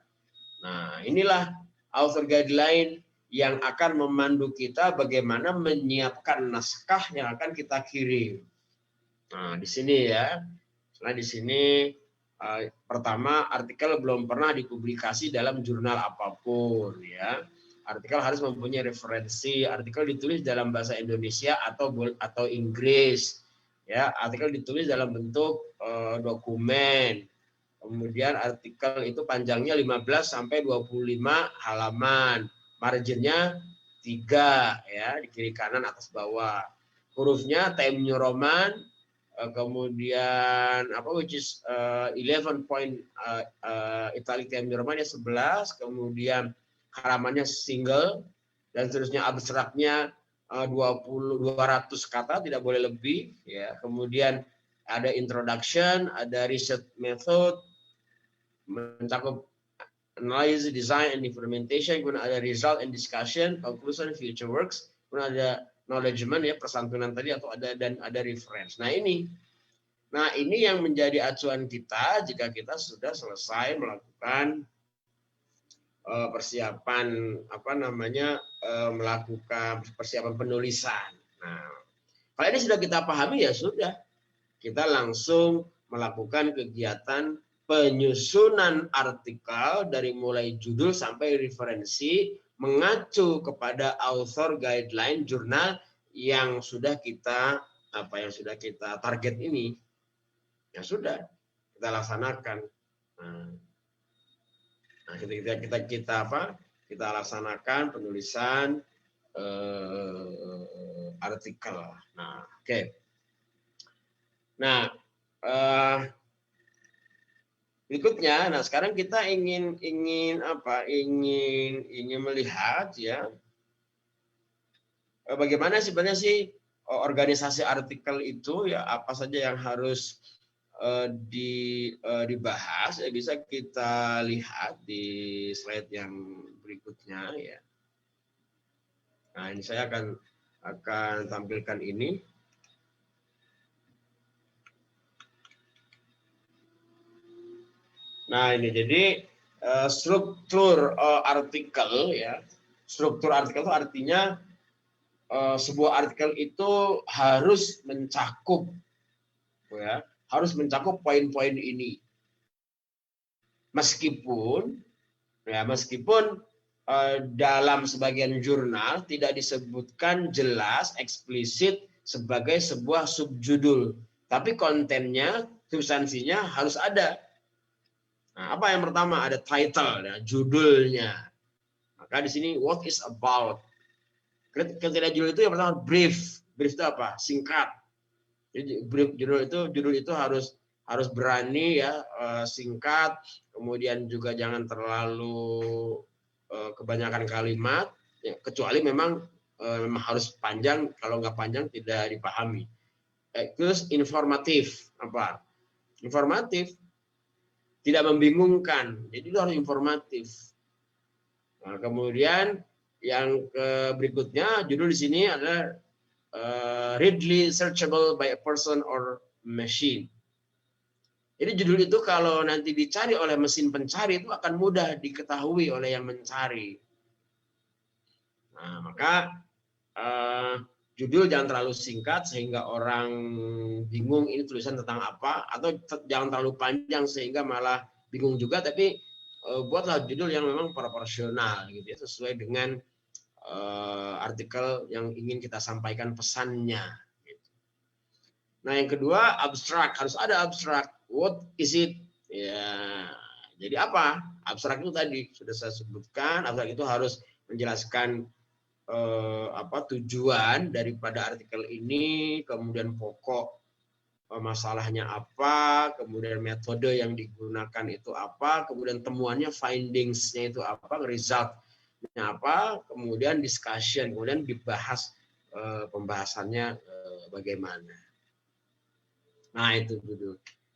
Nah, inilah author guideline yang akan memandu kita bagaimana menyiapkan naskah yang akan kita kirim. Nah, di sini ya. Nah, di sini pertama, artikel belum pernah dipublikasi dalam jurnal apapun ya. Artikel harus mempunyai referensi, artikel ditulis dalam bahasa Indonesia atau Inggris. Ya, artikel ditulis dalam bentuk dokumen. Kemudian artikel itu panjangnya 15 sampai 25 halaman. Marginnya 3 ya, di kiri kanan atas bawah. Hurufnya Times New Roman, kemudian which is 11 point italic Times New Roman ya 11, kemudian halamannya single dan seterusnya, abstraknya 200 kata, tidak boleh lebih ya. Kemudian ada introduction, ada research method, mencakup analysis, design and implementation, kemudian ada result and discussion, conclusion, future works, kemudian ada knowledgement ya, persantunan tadi, atau ada reference. Nah, ini yang menjadi acuan kita jika kita sudah selesai melakukan persiapan melakukan persiapan penulisan. Nah, kalau ini sudah kita pahami ya sudah, kita langsung melakukan kegiatan penyusunan artikel dari mulai judul sampai referensi mengacu kepada author guideline jurnal yang sudah kita target ini. Ya sudah kita laksanakan. Nah, kita laksanakan penulisan artikel. Nah, oke. Nah, berikutnya, nah sekarang kita ingin melihat ya bagaimana sebenarnya sih organisasi artikel itu ya, apa saja yang harus dibahas, ya bisa kita lihat di slide yang berikutnya ya. Nah, ini saya akan tampilkan ini. Nah, ini jadi struktur artikel ya. Struktur artikel itu artinya sebuah artikel itu harus mencakup ya, harus mencakup poin-poin ini. Meskipun dalam sebagian jurnal tidak disebutkan jelas eksplisit sebagai sebuah subjudul, tapi kontennya, substansinya harus ada. Nah, apa yang pertama? Ada title, ya, judulnya. Maka di sini what is about. Ketika judul itu yang pertama brief. Brief itu apa? Singkat. Jadi judul itu harus berani ya, singkat, kemudian juga jangan terlalu kebanyakan kalimat, ya, kecuali memang harus panjang. Kalau nggak panjang tidak dipahami. Terus informatif, apa? Informatif, tidak membingungkan, jadi itu harus informatif. Nah, kemudian yang berikutnya, judul di sini adalah readily searchable by a person or machine. Jadi judul itu kalau nanti dicari oleh mesin pencari itu akan mudah diketahui oleh yang mencari. Nah, maka judul jangan terlalu singkat sehingga orang bingung ini tulisan tentang apa, atau jangan terlalu panjang sehingga malah bingung juga, tapi buatlah judul yang memang proporsional gitu ya, sesuai dengan artikel yang ingin kita sampaikan pesannya gitu. Nah, yang kedua abstrak, harus ada abstrak. What is it? Ya, jadi apa? Abstrak itu tadi sudah saya sebutkan, abstrak itu harus menjelaskan tujuan daripada artikel ini, kemudian pokok masalahnya apa, kemudian metode yang digunakan itu apa, kemudian temuannya, findings-nya itu apa, result-nya apa, kemudian discussion, kemudian dibahas pembahasannya bagaimana. Nah, itu dulu.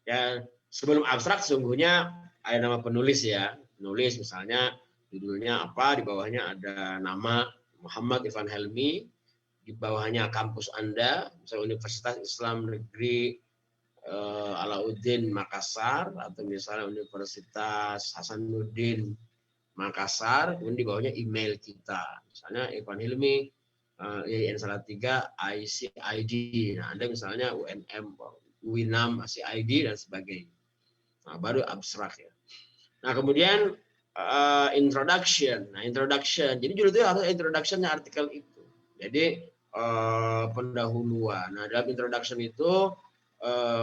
Ya, sebelum abstrak sesungguhnya ada nama penulis ya. Penulis misalnya judulnya apa, di bawahnya ada nama Muhammad Irfan Helmi, di bawahnya kampus Anda, misalnya Universitas Islam Negeri Alauddin Makassar, atau misalnya Universitas Hasanuddin Makassar, kemudian di bawahnya email kita, misalnya Irfan Helmi IAIN Salatiga ICID, nah Anda misalnya UNM, UINAM CID dan sebagainya. Nah, baru abstrak ya. Nah, kemudian introduction. Nah, introduction. Jadi judul itu harus introduction-nya artikel itu. Jadi pendahuluan. Nah, dalam introduction itu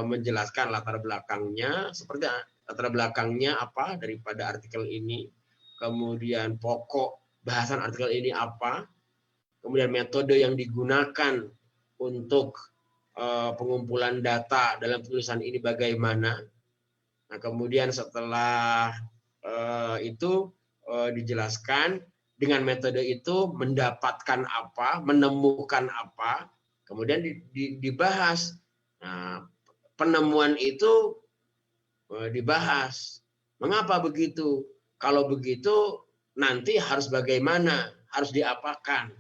menjelaskan latar belakangnya, seperti latar belakangnya apa daripada artikel ini, kemudian pokok bahasan artikel ini apa, kemudian metode yang digunakan untuk pengumpulan data dalam tulisan ini bagaimana. Nah, kemudian setelah itu dijelaskan dengan metode itu mendapatkan apa, menemukan apa, kemudian dibahas. Nah, penemuan itu dibahas. Mengapa begitu? Kalau begitu nanti harus bagaimana? Harus diapakan?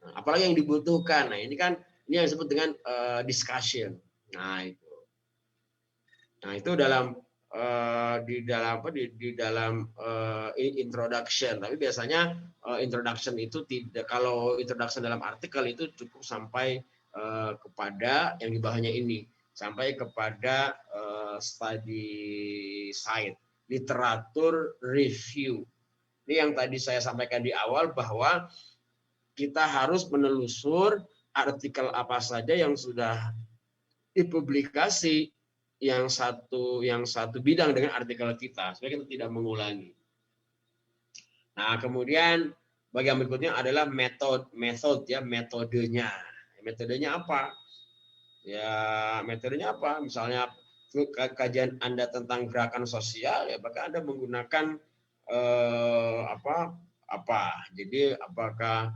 Nah, apalagi yang dibutuhkan? Nah, ini yang disebut dengan discussion. Nah, itu dalam introduction. Tapi biasanya introduction itu tidak, kalau introduction dalam artikel itu cukup sampai kepada yang di bawahnya ini, sampai kepada study site, literatur review. Ini yang tadi saya sampaikan di awal bahwa kita harus menelusur artikel apa saja yang sudah dipublikasi yang satu bidang dengan artikel kita supaya kita tidak mengulangi. Nah, kemudian bagian berikutnya adalah metodenya. Metodenya apa? Ya, metodenya apa? Misalnya kajian Anda tentang gerakan sosial, ya maka Anda menggunakan apa? Jadi apakah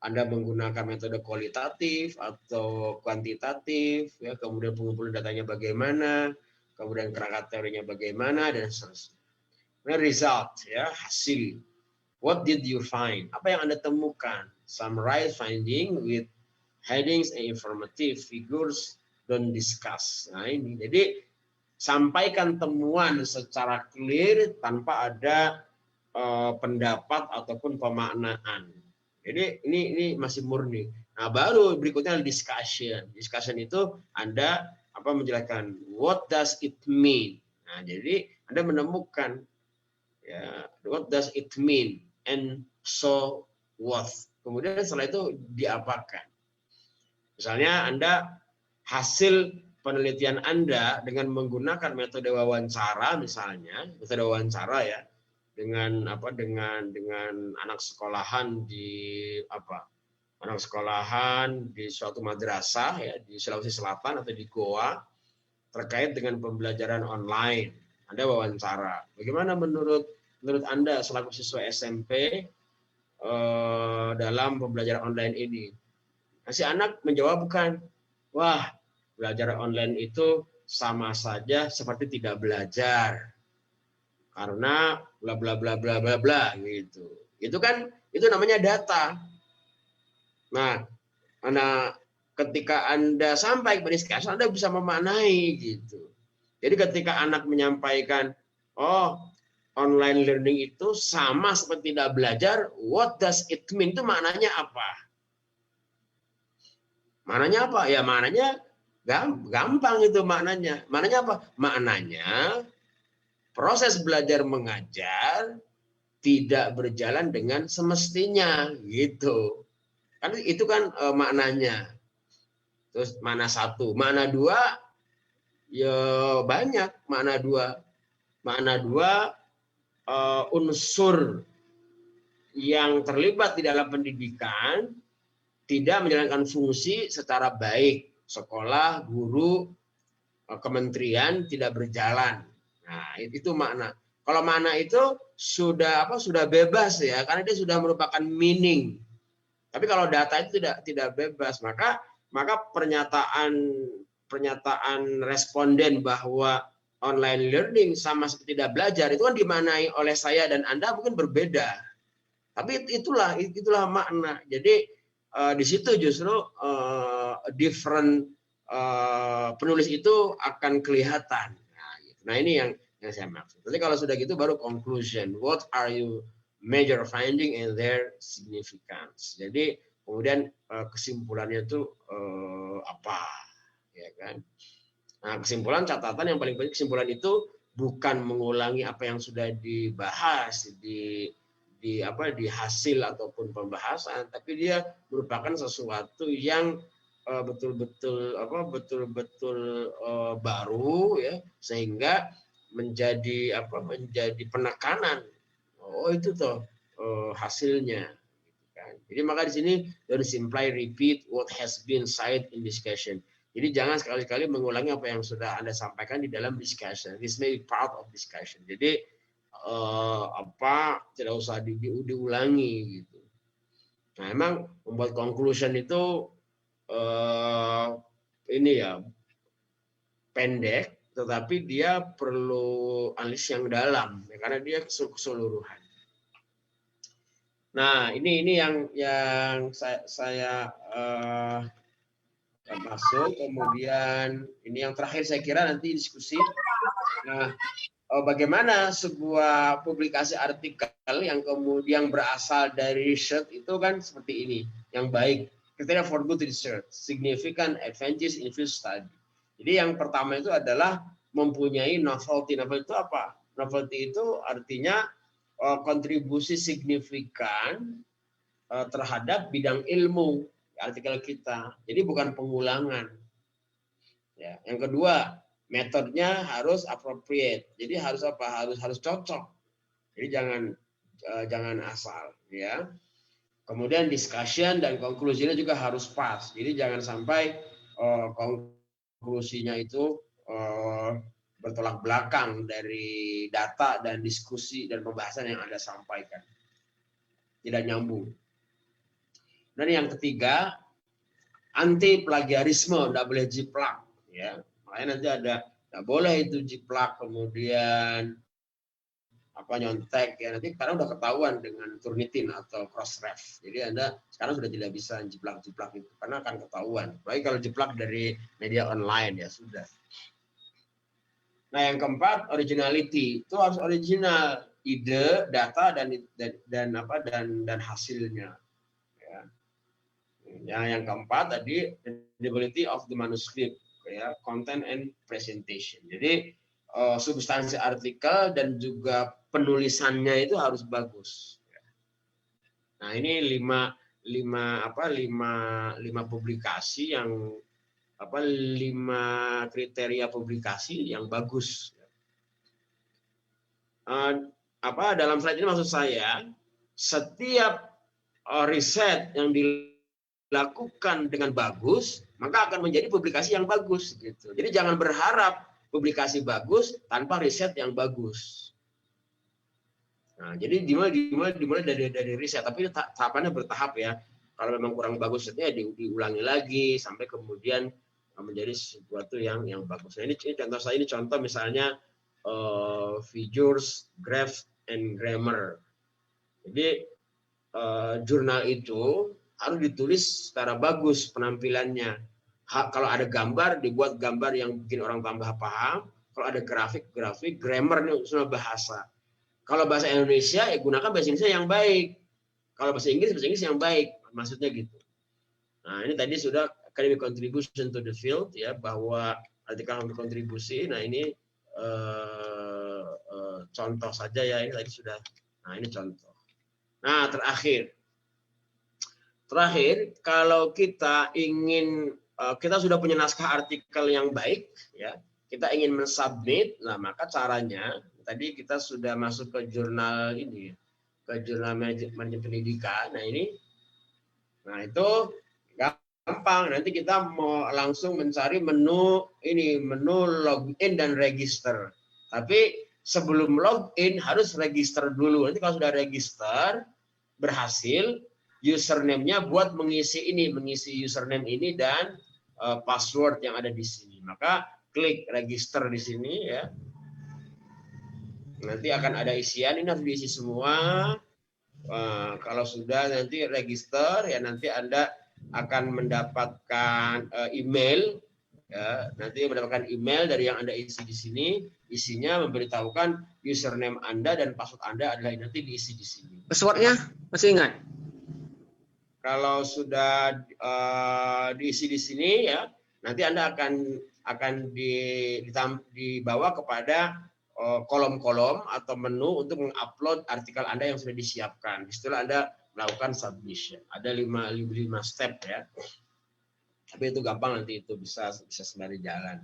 Anda menggunakan metode kualitatif atau kuantitatif, ya, kemudian pengumpulan datanya bagaimana, kemudian kerangka teorinya bagaimana, dan seterusnya. Nah, result, ya, hasil. What did you find? Apa yang Anda temukan? Summarize finding with headings and informative figures, don't discuss. Nah, ini. Jadi sampaikan temuan secara clear tanpa ada pendapat ataupun pemaknaan. Jadi ini masih murni. Nah, baru berikutnya discussion. Discussion itu Anda menjelaskan what does it mean. Nah, jadi Anda menemukan, ya, what does it mean and so what. Kemudian setelah itu diapakan. Misalnya Anda hasil penelitian Anda dengan menggunakan metode wawancara, misalnya metode wawancara, ya, dengan anak sekolahan di suatu madrasah, ya, di Sulawesi Selatan atau di Goa terkait dengan pembelajaran online. Anda wawancara, bagaimana menurut Anda selaku siswa SMP dalam pembelajaran online ini? Si anak menjawab bukan, wah, belajar online itu sama saja seperti tidak belajar. Karena bla bla bla bla bla bla gitu. Itu namanya data. Nah, ketika Anda sampai ke diskusi, Anda bisa memaknai gitu. Jadi ketika anak menyampaikan, oh, online learning itu sama seperti tidak belajar, what does it mean? Itu maknanya apa? Maknanya apa? Ya maknanya gampang itu maknanya. Maknanya apa? Maknanya proses belajar mengajar tidak berjalan dengan semestinya gitu. Kan itu kan maknanya. Terus makna satu, makna dua, ya banyak makna dua. Makna dua, unsur yang terlibat di dalam pendidikan tidak menjalankan fungsi secara baik. Sekolah, guru, kementerian tidak berjalan. Nah, itu makna. Kalau makna itu sudah bebas, ya, karena dia sudah merupakan meaning. Tapi kalau data itu tidak bebas, maka pernyataan responden bahwa online learning sama seperti tidak belajar itu kan dimaknai oleh saya dan Anda mungkin berbeda. Tapi itulah makna. Jadi di situ justru different penulis itu akan kelihatan. Nah, ini yang saya maksud. Nanti kalau sudah gitu baru conclusion. What are you major finding and their significance? Jadi kemudian kesimpulannya itu apa, ya kan? Nah, kesimpulan, catatan yang paling penting, kesimpulan itu bukan mengulangi apa yang sudah dibahas di hasil ataupun pembahasan, tapi dia merupakan sesuatu yang betul-betul baru, ya, sehingga menjadi penekanan. Oh, itu toh hasilnya. Jadi maka di sini don't simply repeat what has been said in discussion. Jadi jangan sekali-kali mengulangi apa yang sudah Anda sampaikan di dalam discussion. This may be part of discussion. Jadi tidak usah diulangi gitu. Nah, emang membuat conclusion itu ini ya pendek, tetapi dia perlu analisis yang dalam, ya, karena dia keseluruhan. Nah, ini yang saya masuk. Kemudian ini yang terakhir saya kira nanti diskusi. Nah, bagaimana sebuah publikasi artikel yang kemudian berasal dari research itu kan seperti ini, yang baik. Kriteria for good research, significant advantage in field study. Jadi yang pertama itu adalah mempunyai novelty. Novelty itu apa? Novelty itu artinya kontribusi signifikan terhadap bidang ilmu artikel kita. Jadi bukan pengulangan. Ya. Yang kedua, metodenya harus appropriate. Jadi harus apa? Harus cocok. Jadi jangan asal, ya. Kemudian discussion dan konklusinya juga harus pas. Jadi jangan sampai konklusinya itu bertolak belakang dari data dan diskusi dan pembahasan yang Anda sampaikan. Tidak nyambung. Dan yang ketiga, anti plagiarisme, tidak boleh jiplak. Ya. Makanya nanti tidak boleh itu jiplak, kemudian nyontek ya, nanti karena udah ketahuan dengan Turnitin atau cross-ref. Jadi Anda sekarang sudah tidak bisa jiplak-jiplak itu karena akan ketahuan. Baik kalau jiplak dari media online ya sudah. Nah, yang keempat, originality. Itu harus original, ide, data dan hasilnya. Ya. Yang keempat tadi readability of the manuscript, ya, content and presentation. Jadi substansi artikel dan juga penulisannya itu harus bagus. Nah, ini lima publikasi yang 5 kriteria publikasi yang bagus. Dalam slide ini maksud saya setiap riset yang dilakukan dengan bagus maka akan menjadi publikasi yang bagus gitu. Jadi jangan berharap publikasi bagus tanpa riset yang bagus. Nah, jadi dimulai dari riset, tapi tahapannya bertahap ya. Kalau memang kurang bagus risetnya diulangi lagi sampai kemudian menjadi sesuatu yang bagus. Nah, ini contoh saya, ini contoh misalnya figures, graphs, and grammar. Jadi jurnal itu harus ditulis secara bagus penampilannya. Kalau ada gambar, dibuat gambar yang bikin orang tambah paham. Kalau ada grafik, grammar ini semua bahasa. Kalau bahasa Indonesia, ya gunakan bahasa Indonesia yang baik. Kalau bahasa Inggris yang baik. Maksudnya gitu. Nah, ini tadi sudah academic contribution to the field, ya, bahwa artikel yang berkontribusi. Nah, ini contoh saja ya. Ini tadi sudah. Nah, ini contoh. Nah, terakhir, kalau kita ingin kita sudah punya naskah artikel yang baik, ya, kita ingin mensubmit, nah maka caranya tadi kita sudah masuk ke jurnal ini, ke jurnal manajemen pendidikan. Nah itu gampang. Nanti kita mau langsung mencari menu login dan register. Tapi sebelum login harus register dulu. Nanti kalau sudah register berhasil, username-nya buat mengisi username ini dan password yang ada di sini. Maka klik register di sini ya. Nanti akan ada isian, ini harus diisi semua. Kalau sudah nanti register ya, nanti Anda akan mendapatkan email ya, nanti mendapatkan email dari yang Anda isi di sini. Isinya memberitahukan username Anda dan password Anda adalah nanti diisi di sini. Passwordnya masih ingat? Kalau sudah diisi di sini ya, nanti Anda akan dibawa kepada kolom-kolom atau menu untuk mengupload artikel Anda yang sudah disiapkan. Setelah Anda melakukan submission. Ada 5 step ya. Tapi itu gampang, nanti itu bisa sembari jalan.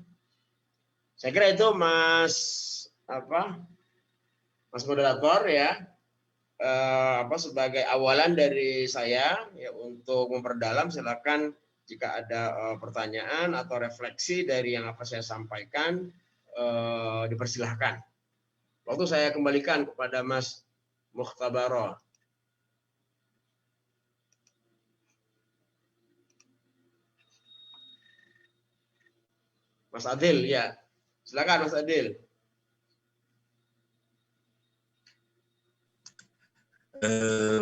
Saya kira itu Mas moderator ya. Sebagai awalan dari saya ya, untuk memperdalam, silakan jika ada pertanyaan atau refleksi dari yang saya sampaikan, dipersilahkan. Waktu saya kembalikan kepada Mas Mukhtabaro. Mas Adil ya, silakan Mas Adil.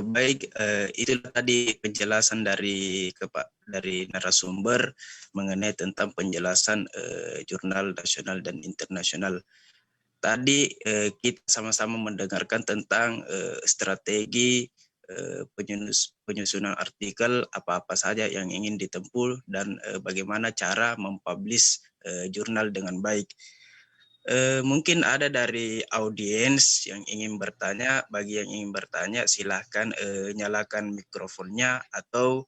Baik, itulah tadi penjelasan dari narasumber mengenai tentang penjelasan jurnal nasional dan internasional. Tadi kita sama-sama mendengarkan tentang strategi penyusunan artikel, apa-apa saja yang ingin ditempuh, dan bagaimana cara mempublish jurnal dengan baik. Mungkin ada dari audiens yang ingin bertanya. Bagi yang ingin bertanya, silahkan nyalakan mikrofonnya atau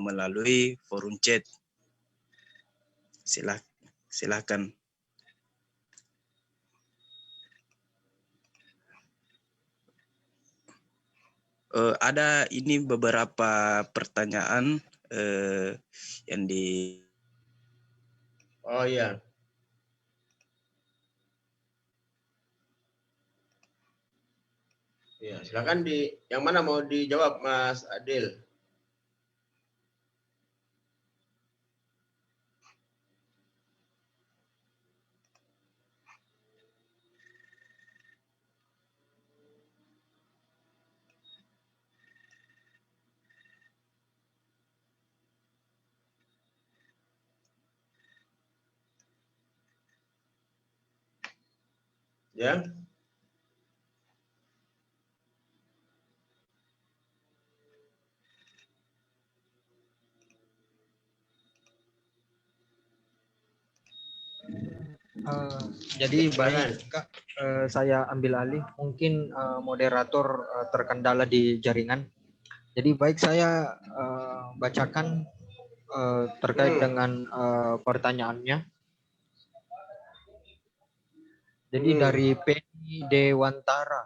melalui forum chat. Silahkan. Ada ini beberapa pertanyaan yang di. Oh iya. Ya, silakan yang mana mau dijawab, Mas Adil? Ya. Jadi baik Kak, saya ambil alih. Mungkin moderator terkendala di jaringan. Jadi baik, saya bacakan terkait dengan pertanyaannya. Jadi dari Penny Dewantara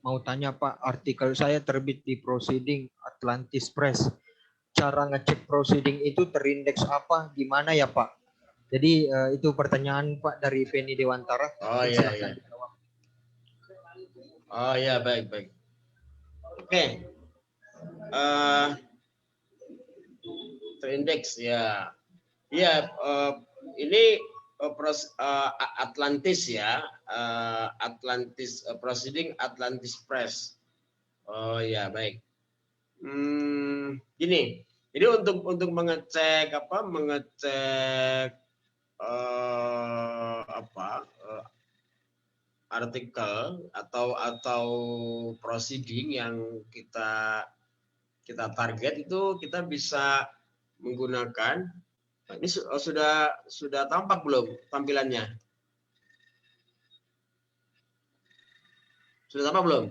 mau tanya, Pak, artikel saya terbit di Proceeding Atlantis Press. Cara ngecek Proceeding itu terindeks apa? Gimana ya, Pak? Jadi itu pertanyaan, Pak, dari Penny Dewantara. Oh iya, iya. Oh iya, baik. Oke. Terindeks ya. Iya, ini Atlantis ya. Atlantis Proceeding Atlantis Press. Oh iya, baik. Gini. Jadi untuk mengecek artikel atau proceeding yang kita target, itu kita bisa menggunakan, ini sudah tampak belum tampilannya? Sudah tampak belum?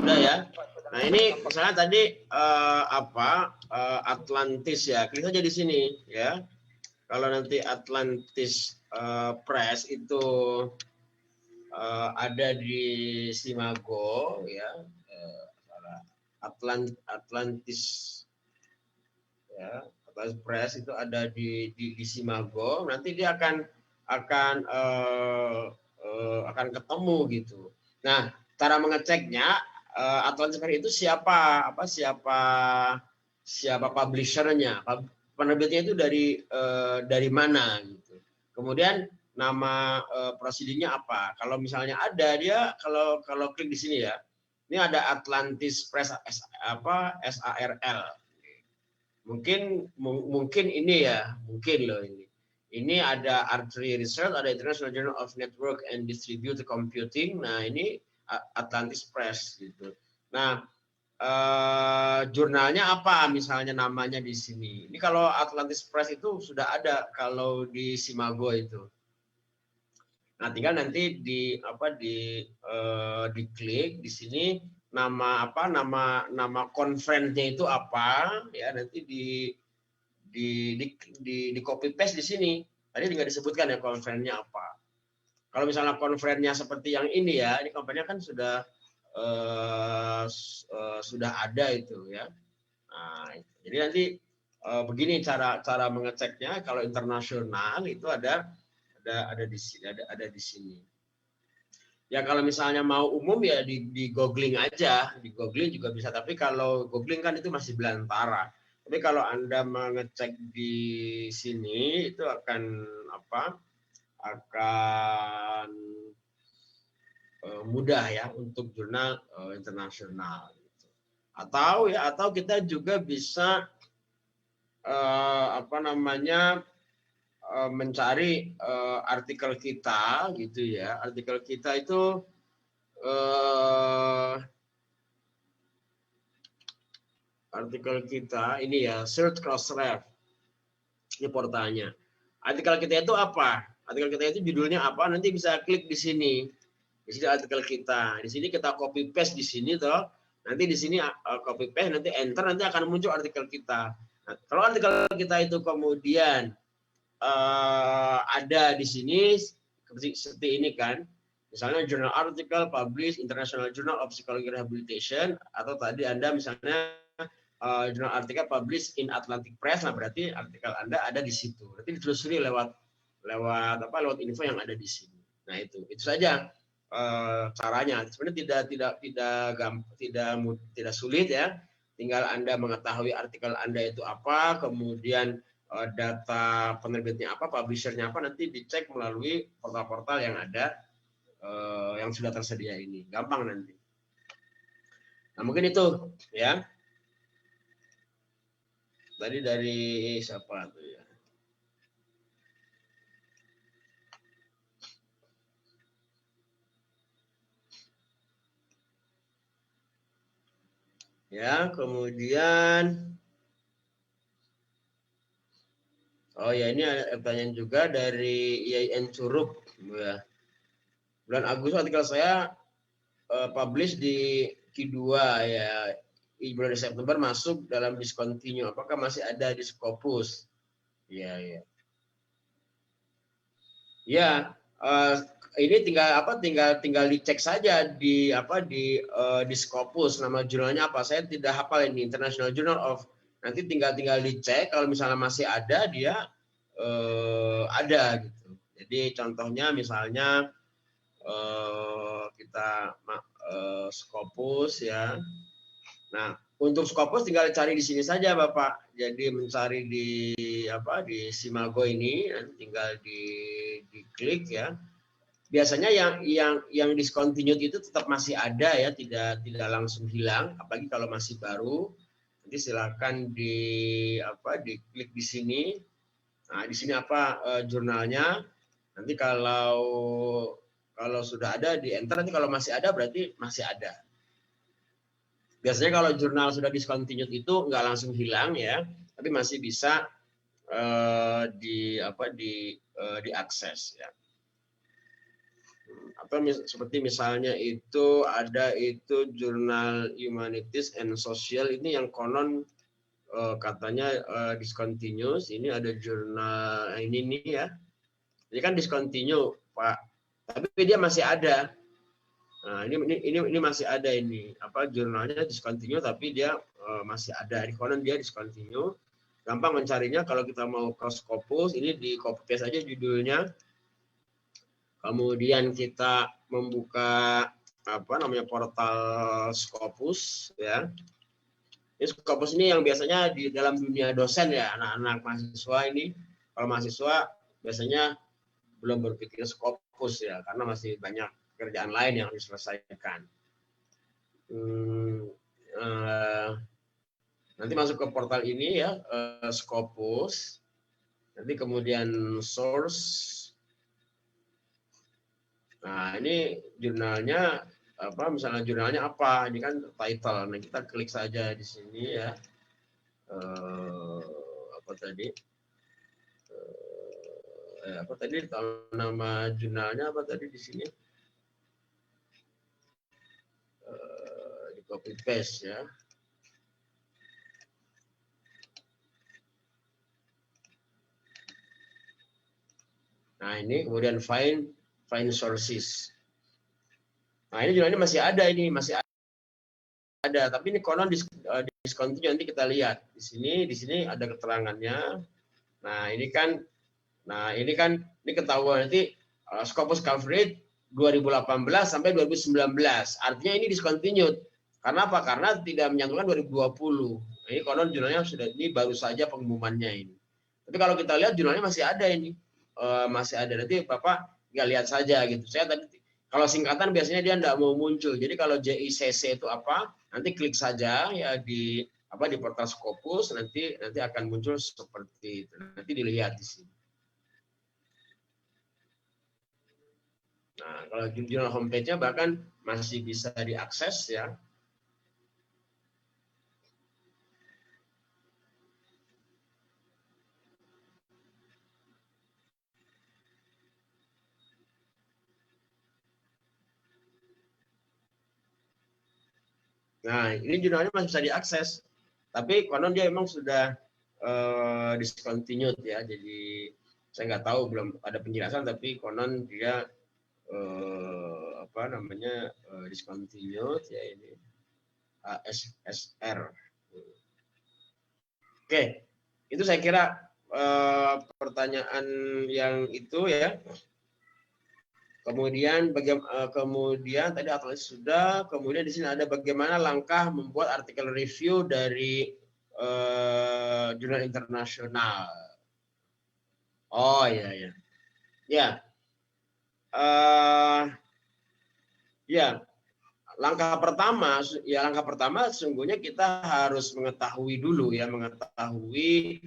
Sudah ya. Nah, ini misalnya tadi Atlantis ya. Klik saja di sini ya. Kalau nanti Atlantis Press itu ada di Simago ya. Atlantis ya, Atlantis Press itu ada di Simago. Nanti dia akan ketemu gitu. Nah, cara mengeceknya, Atlantis Press itu siapa publishernya, penerbitnya itu dari mana gitu. Kemudian nama proceedingnya apa. Kalau misalnya ada, dia kalau klik di sini ya, ini ada Atlantis Press SARL. Mungkin ini ya, mungkin loh ini. Ini ada Archery Research, ada International Journal of Network and Distributed Computing. Nah, ini Atlantis Press gitu. Nah, jurnalnya apa misalnya namanya di sini. Ini kalau Atlantis Press itu sudah ada kalau di Simago itu. Nah, tinggal nanti diklik di sini nama konferensinya itu apa ya, nanti di copy paste di sini. Tadi tinggal disebutkan ya konferensinya apa. Kalau misalnya konferensinya seperti yang ini ya, ini konferensinya kan sudah ada itu ya. Nah, jadi nanti begini cara mengeceknya. Kalau internasional itu ada di sini. Ya kalau misalnya mau umum ya di googling aja, di googling juga bisa. Tapi kalau googling kan itu masih belantara. Tapi kalau Anda mengecek di sini itu akan mudah ya untuk jurnal internasional. Atau kita juga bisa mencari artikel kita gitu ya. Artikel kita itu artikel kita ini ya, search crossref. Ini portalnya. Artikel kita itu apa? Artikel kita itu judulnya apa? Nanti bisa klik di sini. Di sini artikel kita. Di sini kita copy paste di sini toh. Nanti di sini copy paste, nanti enter, nanti akan muncul artikel kita. Nah, kalau artikel kita itu kemudian ada di sini seperti ini kan. Misalnya journal article published International Journal of Psychological Rehabilitation, atau tadi Anda misalnya jurnal artikel published in Atlantic Press, nah berarti artikel Anda ada di situ. Nanti ditelusuri lewat info yang ada di sini. Nah itu saja caranya. Sebenarnya tidak sulit ya. Tinggal Anda mengetahui artikel Anda itu apa, kemudian data penerbitnya apa, publishernya apa, nanti dicek melalui portal-portal yang ada yang sudah tersedia ini. Gampang nanti. Nah mungkin itu ya. Tadi dari siapa tuh ya? Ya, kemudian ya ini ada pertanyaan juga dari IAIN Curup ya. Bulan Agustus artikel saya publish di Q2 ya. Bulan September masuk dalam discontinue. Apakah masih ada di Scopus? Ya. Ya, ini tinggal dicek saja di Scopus, nama jurnalnya apa. Saya tidak hafal ini, International Journal of. Nanti tinggal dicek, kalau misalnya masih ada dia ada gitu. Jadi contohnya misalnya kita Scopus ya. Nah, untuk Scopus tinggal cari di sini saja Bapak. Jadi mencari di Simago ini, tinggal diklik ya. Biasanya yang discontinued itu tetap masih ada ya, tidak langsung hilang, apalagi kalau masih baru. Nanti silakan diklik di sini. Nah, di sini jurnalnya. Nanti kalau sudah ada di enter, nanti kalau masih ada berarti masih ada. Biasanya kalau jurnal sudah discontinued itu nggak langsung hilang ya, tapi masih bisa diakses ya. Atau seperti misalnya itu ada jurnal Humanities and Social, ini yang konon katanya discontinuous. Ini ada jurnal ini nih ya. Ini kan discontinue Pak, tapi dia masih ada. Nah, ini masih ada ini jurnalnya discontinue tapi dia masih ada. Di konon dia discontinue. Gampang mencarinya kalau kita mau ke Scopus, ini di copy paste aja judulnya. Kemudian kita membuka portal Scopus ya. Ini Scopus ini yang biasanya di dalam dunia dosen ya, anak-anak mahasiswa ini. Kalau mahasiswa biasanya belum berpikir Scopus ya, karena masih banyak pekerjaan lain yang diselesaikan. Nanti masuk ke portal ini ya, Scopus. Nanti kemudian source. Nah, ini jurnalnya misalnya jurnalnya apa? Ini kan title. Nah, kita klik saja di sini ya. Nama jurnalnya apa tadi di sini? Di copy paste ya. Nah, ini kemudian find sources. Nah, ini jurnalnya masih ada, tapi ini konon discontinue. Nanti kita lihat di sini ada keterangannya. Nah, ini ketahuan nanti Scopus coverage 2018 sampai 2019. Artinya ini discontinued. Karena apa? Karena tidak menyantulkan 2020. Ini konon jurnalnya ini baru saja pengumumannya ini. Tapi kalau kita lihat jurnalnya masih ada ini. Masih ada. Nanti Bapak nggak lihat saja gitu. Saya tadi kalau singkatan biasanya dia nggak mau muncul. Jadi kalau JICC itu apa? Nanti klik saja ya di portal Scopus, nanti akan muncul seperti itu. Nanti dilihat di sini. Nah, kalau jurnal homepage-nya bahkan masih bisa diakses ya. Nah, ini jurnalnya masih bisa diakses, tapi konon dia memang sudah discontinued ya. Jadi saya nggak tahu, belum ada penjelasan, tapi konon dia discontinued ya ini ASSR. Oke, itu saya kira pertanyaan yang itu ya. Kemudian kemudian tadi atlas sudah, kemudian di sini ada bagaimana langkah membuat artikel review dari jurnal internasional. Oh iya ya. Ya. Ya, langkah pertama sesungguhnya kita harus mengetahui dulu ya, mengetahui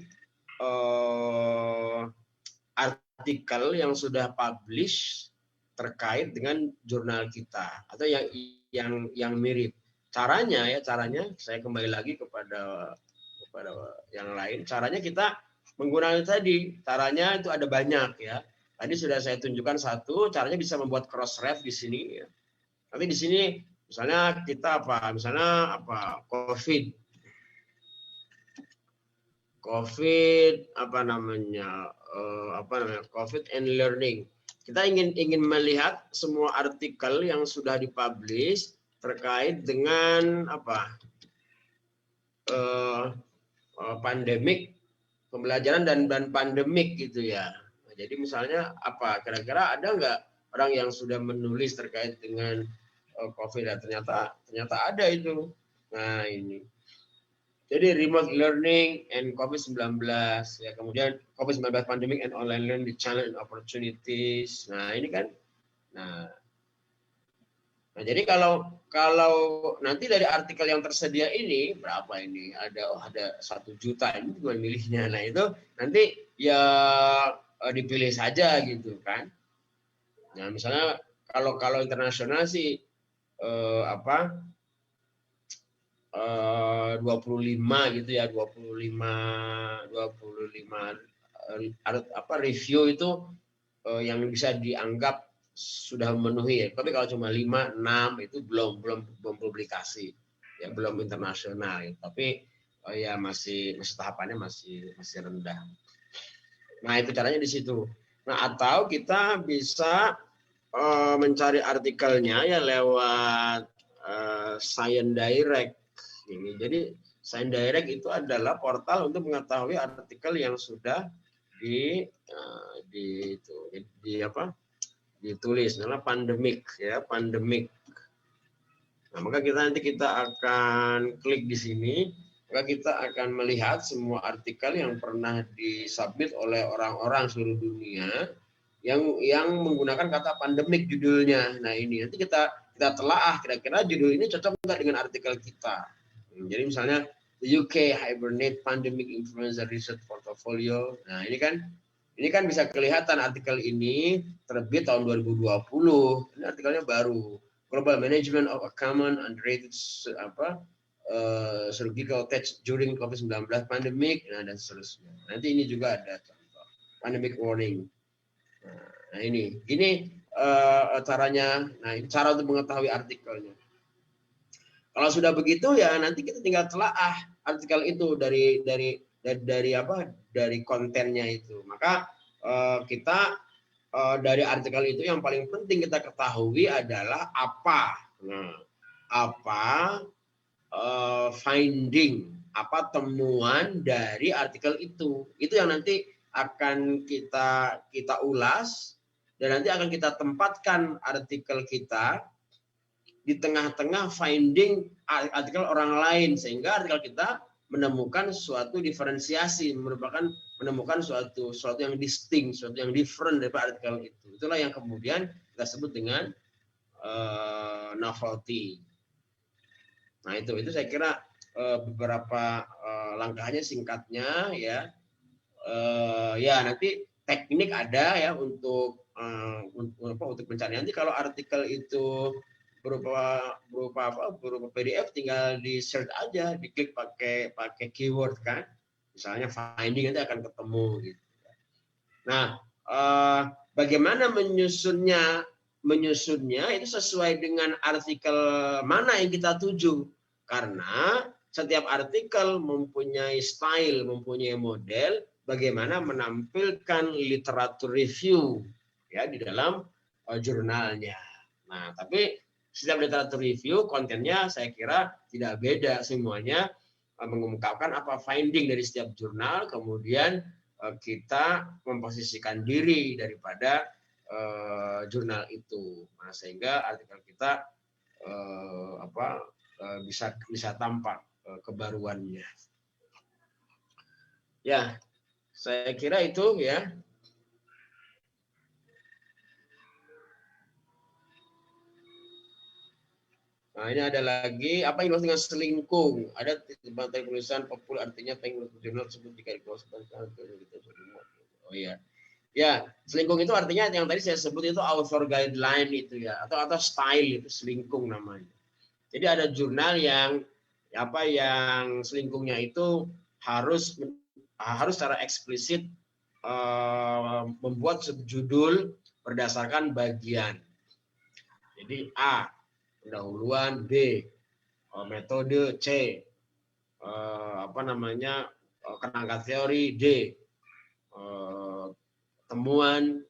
artikel yang sudah publish terkait dengan jurnal kita atau yang mirip. Caranya saya kembali lagi kepada yang lain. Caranya kita menggunakan tadi. Caranya itu ada banyak ya. Tadi sudah saya tunjukkan satu. Caranya bisa membuat cross ref di sini. Ya. Nanti di sini misalnya kita COVID COVID and learning. Kita ingin melihat semua artikel yang sudah dipublish terkait dengan pandemik, pembelajaran dan pandemik gitu ya. Nah, jadi misalnya kira-kira ada nggak orang yang sudah menulis terkait dengan COVID? Ternyata ada itu. Nah ini. Jadi remote learning and COVID-19 ya, kemudian COVID-19 pandemic and online learning, the challenge and opportunities. Nah, ini kan. Nah, jadi kalau nanti dari artikel yang tersedia ini berapa ini? Ada 1 juta, ini cuma milihnya. Nah, itu nanti ya dipilih saja gitu kan. Nah, misalnya kalau internasional sih 25 gitu ya, 25 review itu yang bisa dianggap sudah memenuhi ya. Tapi kalau cuma 5, 6 itu belum publikasi. Ya belum internasional ya. Tapi ya masih tahapannya masih rendah. Nah, itu caranya di situ. Nah, atau kita bisa mencari artikelnya ya lewat Science Direct. Ini. Jadi Science Direct itu adalah portal untuk mengetahui artikel yang sudah ditulis, namanya pandemik ya, pandemik. Nah, maka nanti kita akan klik di sini, maka kita akan melihat semua artikel yang pernah disubmit oleh orang-orang seluruh dunia yang menggunakan kata pandemik judulnya. Nah, ini nanti kita telaah kira-kira judul ini cocok nggak dengan artikel kita. Jadi misalnya the UK Hibernate Pandemic Influenza Research Portfolio. Nah, ini kan bisa kelihatan artikel ini terbit tahun 2020. Ini artikelnya baru. Global Management of a Common Underrated Surgical Test During COVID-19 Pandemic, dan seterusnya. Nanti ini juga ada contoh. Pandemic Warning. Nah, ini caranya. Nah, ini cara untuk mengetahui artikelnya. Kalau sudah begitu ya nanti kita tinggal telaah artikel itu dari kontennya itu. Maka kita dari artikel itu yang paling penting kita ketahui adalah finding, temuan dari artikel itu. Itu yang nanti akan kita ulas dan nanti akan kita tempatkan artikel kita di tengah-tengah finding artikel orang lain, sehingga artikel kita menemukan suatu diferensiasi, menemukan suatu yang distinct, suatu yang different dari artikel itu. Itulah yang kemudian kita sebut dengan novelty. Nah, itu saya kira beberapa langkahnya singkatnya ya. Ya nanti teknik ada ya untuk untuk mencari. Nanti kalau artikel itu berupa PDF, tinggal di search aja, diklik pakai keyword kan, misalnya finding, nanti akan ketemu gitu. Nah, bagaimana menyusunnya itu sesuai dengan artikel mana yang kita tuju, karena setiap artikel mempunyai style, mempunyai model bagaimana menampilkan literatur review ya di dalam jurnalnya. Nah, tapi setiap literatur review kontennya saya kira tidak beda, semuanya mengungkapkan apa finding dari setiap jurnal, kemudian kita memposisikan diri daripada jurnal itu. Nah, sehingga artikel kita bisa tampak kebaruannya. Ya, saya kira itu ya. Nah, ini ada lagi, apa yang dimaksud dengan selingkuh? Ada tulisan populer artinya pengen jurnal tersebut jika dikosongkan. Oh iya. Ya, selingkuh itu artinya yang tadi saya sebut itu author guideline itu ya, atau style itu selingkuh namanya. Jadi ada jurnal yang selingkuhnya itu harus secara eksplisit membuat subjudul berdasarkan bagian. Jadi A, pendahuluan, B, metode, C, kerangka teori, D, temuan,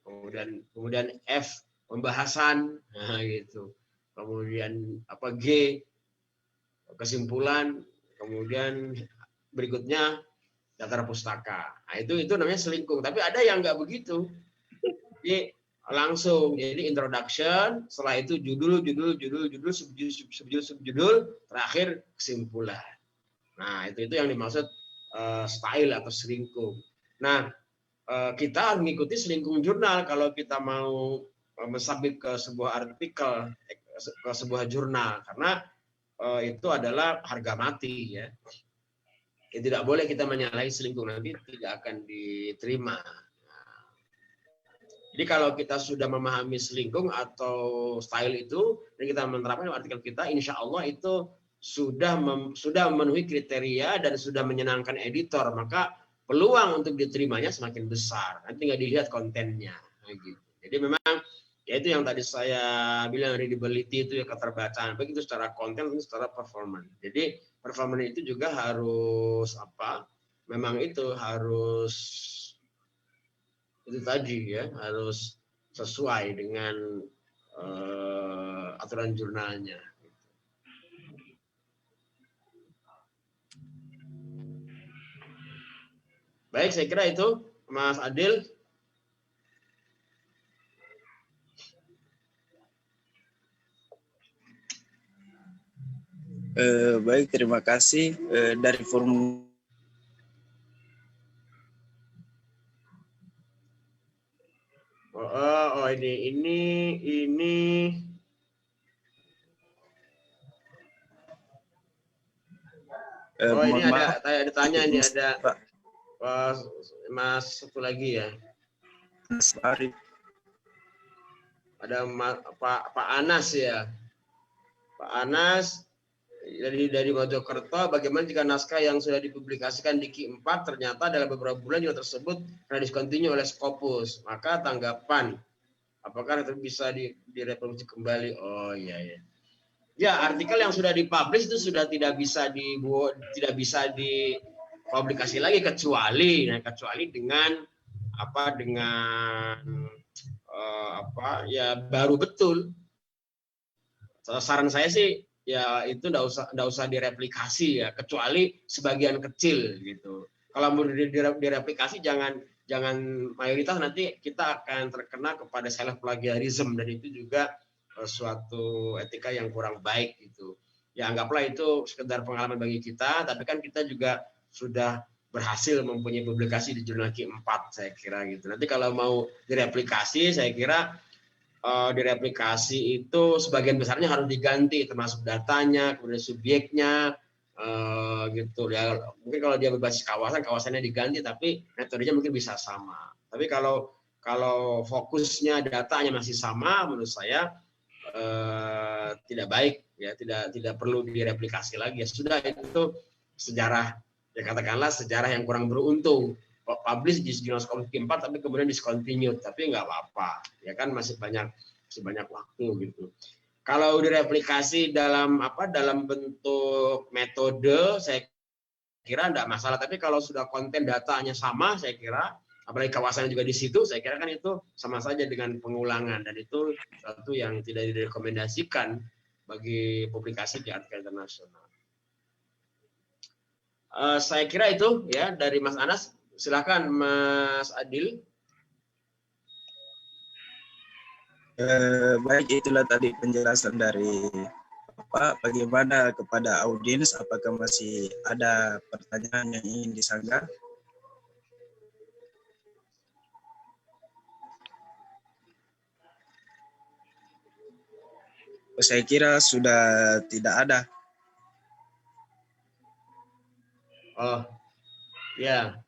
kemudian F, pembahasan, nah gitu. Kemudian G, kesimpulan, kemudian berikutnya daftar pustaka. Nah, itu namanya selingkuh. Tapi ada yang nggak begitu. Jadi langsung, jadi introduction, setelah itu judul, subjudul, terakhir kesimpulan. Nah, itu yang dimaksud style atau selingkuh. Nah, kita harus mengikuti selingkuh jurnal kalau kita mau mensubmit ke sebuah artikel, ke sebuah jurnal, karena itu adalah harga mati ya. Tidak boleh kita menyalahi selingkuh, nanti tidak akan diterima. Jadi kalau kita sudah memahami selingkuh atau style itu dan kita menerapkan artikel kita, insya Allah itu sudah memenuhi kriteria dan sudah menyenangkan editor, maka peluang untuk diterimanya semakin besar. Nanti tinggal dilihat kontennya. Gitu. Jadi memang ya itu yang tadi saya bilang, readability itu ya, keterbacaan, baik itu secara konten atau secara performance. Jadi performance itu juga harus memang itu harus itu tadi ya, harus sesuai dengan aturan jurnalnya. Baik, saya kira itu Mas Adil. Baik, terima kasih. Dari forum ini ini ada tanya nih, ada Mas satu lagi ya. Mas Arif. Ada Pak Anas ya. Pak Anas dari Mojokerto, bagaimana jika naskah yang sudah dipublikasikan di Ki 4 ternyata dalam beberapa bulan jurnal tersebut karena discontinue oleh Scopus, maka tanggapan apakah itu bisa direproduksi kembali? Oh iya ya. Ya, artikel yang sudah dipublish itu sudah tidak bisa dipublikasi lagi kecuali dengan baru betul. Saran saya sih ya itu enggak usah direplikasi ya, kecuali sebagian kecil gitu. Kalau mau direplikasi jangan mayoritas, nanti kita akan terkena kepada self plagiarism, dan itu juga suatu etika yang kurang baik gitu. Ya anggaplah itu sekedar pengalaman bagi kita, tapi kan kita juga sudah berhasil mempunyai publikasi di jurnal Ki 4 saya kira gitu. Nanti kalau mau direplikasi, saya kira direplikasi itu sebagian besarnya harus diganti, termasuk datanya, kemudian subjeknya, gitu ya. Mungkin kalau dia berbasis kawasannya diganti, tapi metodenya mungkin bisa sama. Tapi kalau kalau fokusnya datanya masih sama, menurut saya tidak baik, ya, tidak perlu direplikasi lagi. Ya sudah, itu sejarah, ya katakanlah sejarah yang kurang beruntung. Publish di jurnal Scholarly 4 tapi kemudian discontinued, tapi nggak apa-apa, ya kan, masih banyak waktu gitu. Kalau direplikasi dalam bentuk metode, saya kira enggak masalah. Tapi kalau sudah konten datanya sama, saya kira, apalagi kawasannya juga di situ, saya kira kan itu sama saja dengan pengulangan, dan itu satu yang tidak direkomendasikan bagi publikasi di artikel internasional. Saya kira itu ya dari Mas Anas. Silakan Mas Adil. Baik, itulah tadi penjelasan dari Pak, bagaimana kepada audiens, apakah masih ada pertanyaan yang ingin disanggah? Saya kira sudah tidak ada. Oh, ya.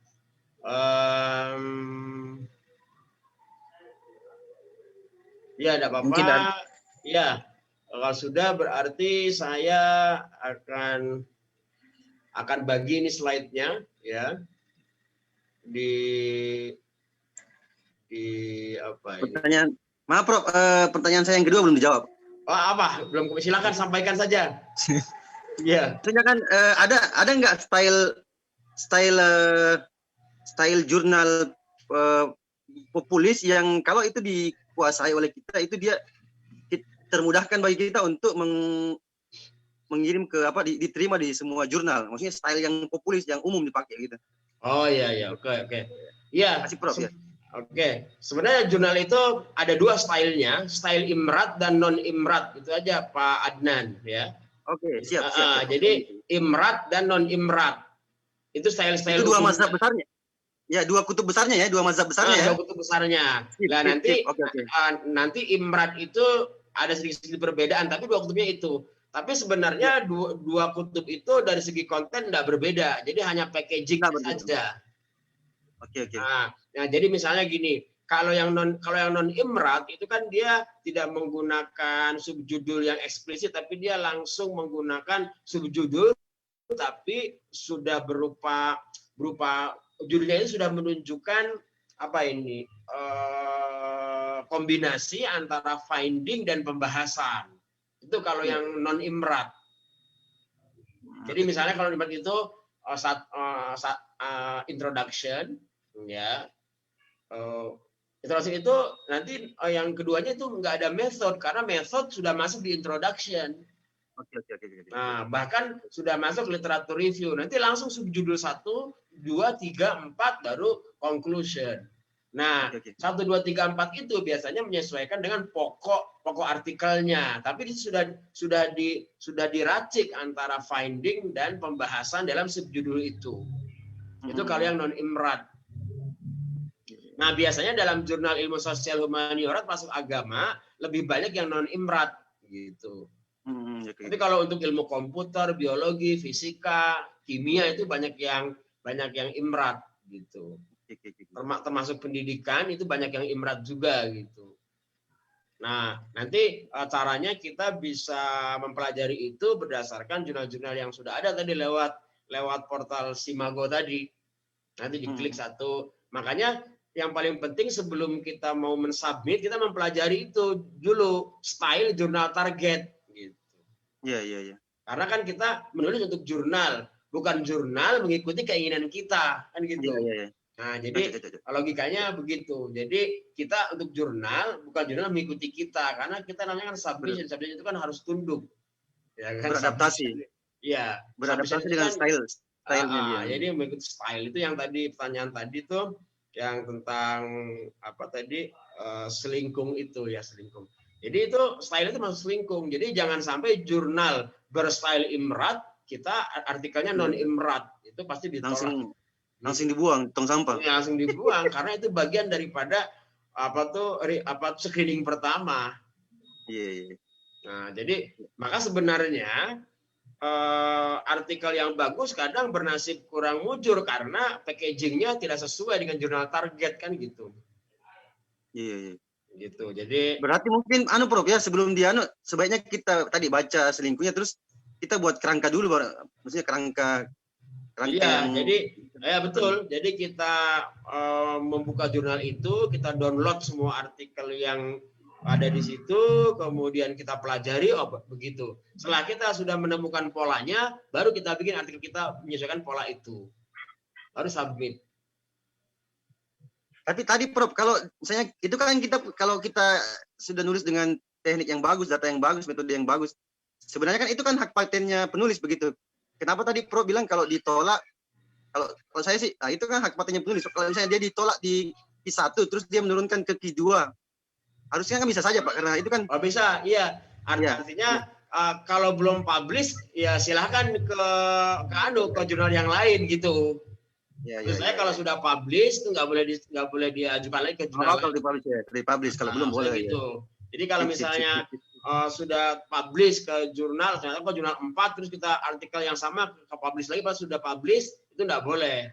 Ya, tidak apa-apa. Ya, kalau sudah berarti saya akan bagi ini slide-nya, ya. Di apa ini? Pertanyaan, maaf Prof, pertanyaan saya yang kedua belum dijawab. Oh, apa? Belum, silakan sampaikan saja. Iya. Maksudnya kan ada nggak style jurnal populis yang kalau itu dikuasai oleh kita, itu dia termudahkan bagi kita untuk mengirim ke diterima di semua jurnal. Maksudnya style yang populis yang umum dipakai gitu. Oh iya, oke. Iya. Masih Prof ya. Oke, sebenarnya jurnal itu ada dua stylenya, style imrat dan non imrat, itu aja Pak Adnan, ya. Oke, siap. Jadi imrat dan non imrat itu style-style itu dua mazhab besarnya. Ya, dua kutub besarnya ya, dua mazhab besarnya ya. Dua kutub besarnya. Nah, nanti imrat itu ada sedikit perbedaan, tapi dua kutubnya itu. Tapi sebenarnya dua kutub itu dari segi konten tidak berbeda, jadi hanya packaging saja. Oke. Nah, jadi misalnya gini, kalau yang non imrat itu kan dia tidak menggunakan subjudul yang eksplisit, tapi dia langsung menggunakan subjudul, tapi sudah berupa judulnya itu sudah menunjukkan kombinasi antara finding dan pembahasan. Itu kalau yang non imrat. Jadi misalnya kalau imrat itu introduction, ya. Introduction itu nanti yang keduanya itu nggak ada method, karena method sudah masuk di introduction. Oke. Nah, bahkan sudah masuk literatur review. Nanti langsung subjudul 1, 2, 3, 4 baru conclusion. Nah, 1, 2, 3, 4 itu biasanya menyesuaikan dengan pokok artikelnya. Tapi itu sudah diracik antara finding dan pembahasan dalam subjudul itu. Itu kalau yang non imrat. Nah, biasanya dalam jurnal ilmu sosial humaniora masuk agama lebih banyak yang non imrat gitu. Tapi kalau untuk ilmu komputer, biologi, fisika, kimia itu banyak yang imrat gitu. Termasuk pendidikan itu banyak yang imrat juga gitu. Nah, nanti caranya kita bisa mempelajari itu berdasarkan jurnal-jurnal yang sudah ada tadi lewat portal Simago tadi. Nanti diklik satu. Makanya yang paling penting sebelum kita mau mensubmit, kita mempelajari itu dulu, style jurnal target gitu. Iya. Karena kan kita menulis untuk jurnal, bukan jurnal mengikuti keinginan kita, kan gitu. Iya. Nah, jadi logikanya begitu. Jadi kita untuk jurnal, bukan jurnal mengikuti kita, karena kita namanya kan submission. Submission itu kan harus tunduk. Ya kan? Beradaptasi. Iya. Beradaptasi dengan style-nya. Jadi mengikuti style itu yang tadi pertanyaan tadi tuh yang tentang selingkung itu ya, selingkung. Jadi itu style itu masuk selingkung. Jadi jangan sampai jurnal berstyle imrat, kita artikelnya non imrat, itu pasti ditolak. Langsung dibuang tong sampah. Ya, langsung dibuang karena itu bagian daripada screening pertama. Iya. Nah, jadi maka sebenarnya artikel yang bagus kadang bernasib kurang mujur karena packagingnya tidak sesuai dengan jurnal target kan gitu. Iya. Gitu. Jadi Berarti mungkin Prof ya, sebelum dia sebaiknya kita tadi baca selingkuhnya, terus kita buat kerangka dulu, maksudnya kerangka iya, yang jadi ya betul. Jadi kita membuka jurnal itu, kita download semua artikel yang ada di situ, kemudian kita pelajari, begitu. Setelah kita sudah menemukan polanya, baru kita bikin artikel kita menyesuaikan pola itu. Baru submit. Tapi tadi Prof, kalau misalnya itu kan kalau kita sudah nulis dengan teknik yang bagus, data yang bagus, metode yang bagus, sebenarnya kan itu kan hak patennya penulis begitu. Kenapa tadi Prof bilang kalau ditolak, kalau saya sih, itu kan hak patennya penulis. Kalau misalnya dia ditolak di Q1, terus dia menurunkan ke Q2, harusnya kan bisa saja Pak, karena itu kan. Oh bisa, iya. Artinya kalau belum publish, ya silahkan ke jurnal yang lain gitu. Saya kalau sudah publish itu nggak boleh diajukan lagi ke jurnal. Kalau dipublish, kalau belum boleh. Gitu. Jadi kalau misalnya sudah publish ke jurnal, ternyata ke jurnal 4, terus kita artikel yang sama ke publish lagi, pas sudah publish itu nggak boleh.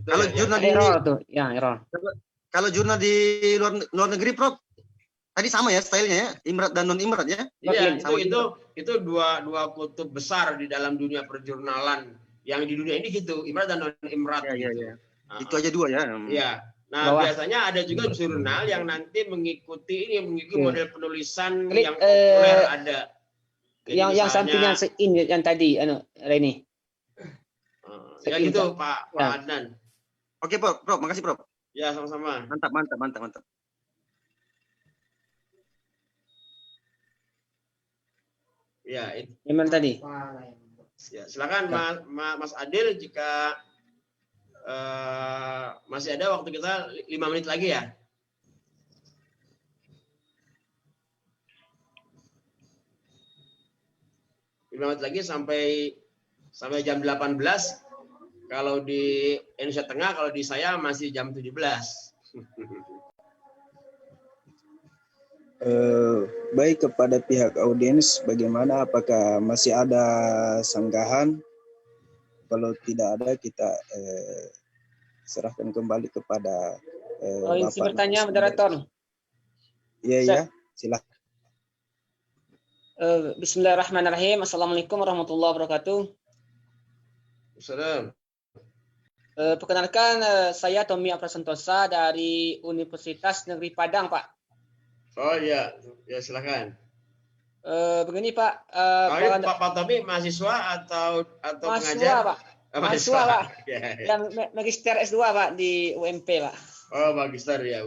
Kalau jurnal error. Kalau jurnal di luar negeri, Prof, tadi sama ya stylenya ya, imrat dan non imrat ya? Iya, itu dua kutub besar di dalam dunia perjurnalan. Yang di dunia ini gitu, imrat dan non imrat. Iya. Itu aja dua ya. Iya. Nah, biasanya ada juga jurnal yang nanti mengikuti model penulisan yang populer ada. Jadi yang sampingnya yang tadi, Reni. Ya gitu, Pak Adnan. Oke, Prof, makasih Prof. Ya, sama-sama. Mantap. Ya, Gimana tadi? Ya, silakan Mas Adil, jika masih ada waktu kita 5 menit lagi ya. Lagi sampai jam 18. Kalau di Indonesia Tengah, kalau di saya masih jam 17. Baik, kepada pihak audiens, bagaimana? Apakah masih ada sanggahan? Kalau tidak ada, kita serahkan kembali kepada Isi bertanya, moderator. Iya, silakan. Bismillahirrahmanirrahim. Assalamualaikum warahmatullahi wabarakatuh. Assalamualaikum. Perkenalkan, saya Tommy Aprasantosa dari Universitas Negeri Padang, Pak. Oh iya, ya silakan. Begini Pak. Pak Tommy mahasiswa atau mahasiswa, pengajar? Pak. Mahasiswa, Pak. Ya. Yang magister S2, Pak, di UMP, Pak. Oh, magister ya.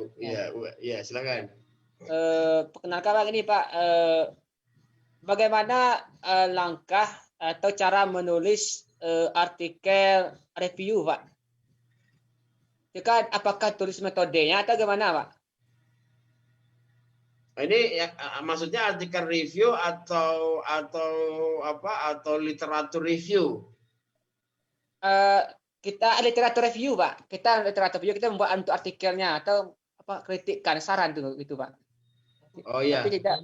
Iya, silakan. Perkenalkan Pak, ini Pak. Bagaimana langkah atau cara menulis artikel review, Pak? Apakah tulis metodenya atau gimana, Pak? Ini ya, maksudnya artikel review atau literatur review? Kita literatur review, Pak. Kita literatur review, kita membuat untuk artikelnya atau kritikan, saran gitu, Pak. Oh iya. Tapi tidak.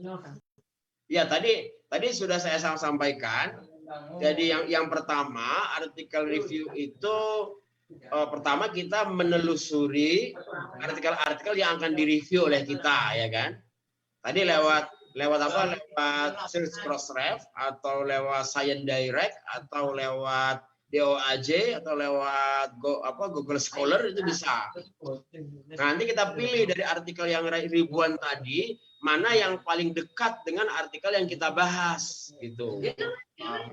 Ya, tadi sudah saya sampaikan. Jadi yang pertama, artikel review itu pertama kita menelusuri artikel-artikel yang akan direview oleh kita, ya kan? Tadi lewat search crossref atau lewat Science Direct atau lewat DOAJ atau lewat Google Scholar itu bisa. Nanti kita pilih dari artikel yang ribuan tadi mana yang paling dekat dengan artikel yang kita bahas gitu,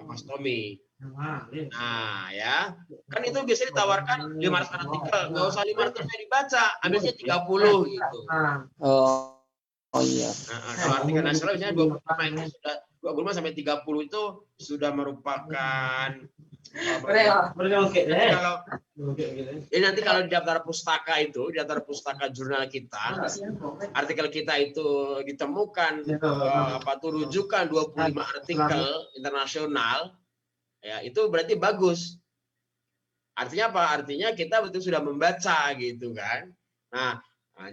Mas Tommy. Nah ya, kan itu biasanya ditawarkan 500 artikel, nggak usah 500 yang dibaca, ambilnya 30 gitu. Oh iya. Nah, kalau artikel nasional biasanya 25 sampai 30 itu sudah merupakan nanti kalau di daftar pustaka itu, di daftar pustaka jurnal kita, artikel kita itu ditemukan rujukan 25 artikel internasional, ya itu berarti bagus. Artinya apa? Artinya kita betul sudah membaca gitu kan. Nah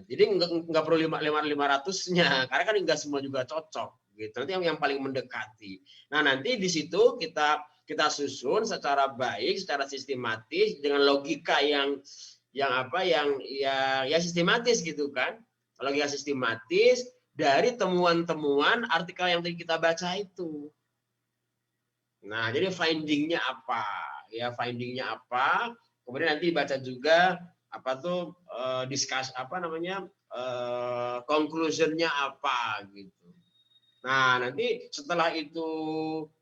jadi nggak perlu 500-nya, karena kan nggak semua juga cocok gitu. Nanti yang paling mendekati. Nah nanti di situ kita susun secara baik, secara sistematis dengan logika yang yang sistematis gitu kan. Kalau yang sistematis dari temuan-temuan artikel yang tadi kita baca itu. Nah, jadi findingnya apa? Ya, findingnya apa? Kemudian nanti baca juga apa tuh discuss apa namanya conclusionnya apa gitu. Nah, nanti setelah itu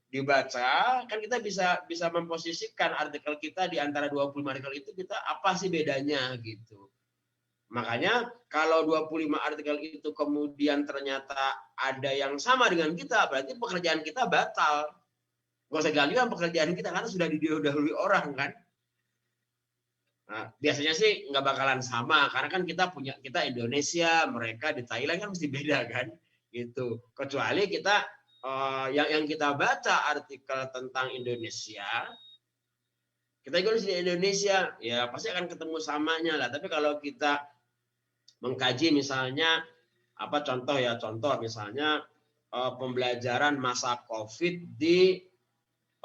dibaca, kan kita bisa memposisikan artikel kita di antara 25 artikel itu kita apa sih bedanya gitu. Makanya kalau 25 artikel itu kemudian ternyata ada yang sama dengan kita, berarti pekerjaan kita batal. Gak usah gantikan pekerjaan kita karena sudah didahului orang kan. Nah, biasanya sih nggak bakalan sama karena kan kita Indonesia, mereka di Thailand kan mesti beda kan, gitu. Kecuali kita yang kita baca artikel tentang Indonesia, kita juga di Indonesia, ya pasti akan ketemu samanya lah. Tapi kalau kita mengkaji misalnya contoh misalnya pembelajaran masa COVID di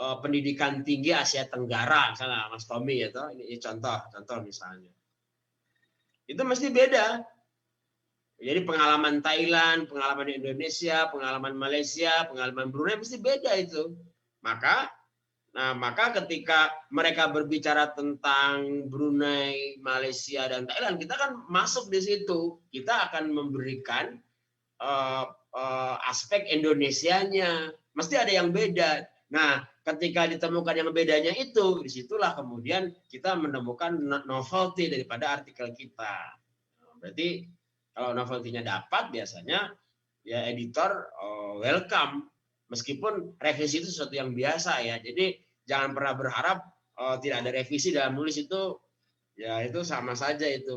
pendidikan tinggi Asia Tenggara, misalnya Mas Tommy ya, ini contoh misalnya. Itu mesti beda. Jadi pengalaman Thailand, pengalaman Indonesia, pengalaman Malaysia, pengalaman Brunei mesti beda itu. Maka ketika mereka berbicara tentang Brunei, Malaysia dan Thailand, kita kan masuk di situ. Kita akan memberikan aspek Indonesianya. Mesti ada yang beda. Nah, ketika ditemukan yang bedanya itu, disitulah kemudian kita menemukan novelty daripada artikel kita. Berarti kalau novelty-nya dapat, biasanya ya editor welcome. Meskipun revisi itu sesuatu yang biasa ya. Jadi jangan pernah berharap tidak ada revisi dalam nulis itu. Ya itu sama saja itu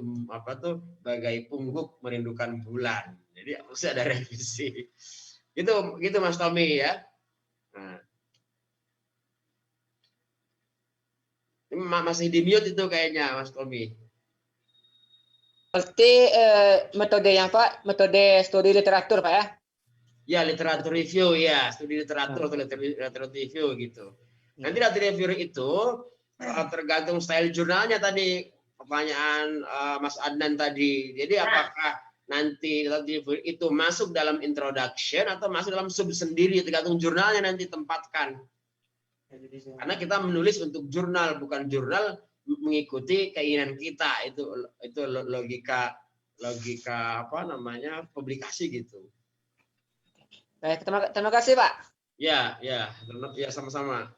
bagai pungguk merindukan bulan. Jadi harus ada revisi. Gitu Mas Tommy ya. Nah. Masih di mute itu kayaknya Mas Tommy. Berarti metode yang metode studi literatur Pak ya? Ya, literatur review ya, studi literatur atau literatur review gitu. Nanti literatur review itu tergantung style jurnalnya tadi, pertanyaan Mas Adnan tadi. Jadi apakah nanti literatur review itu masuk dalam introduction atau masuk dalam sub sendiri, tergantung jurnalnya nanti tempatkan. Karena kita menulis untuk jurnal, bukan jurnal mengikuti keinginan kita. Itu logika publikasi gitu. Baik, terima kasih Pak. Ya sama-sama.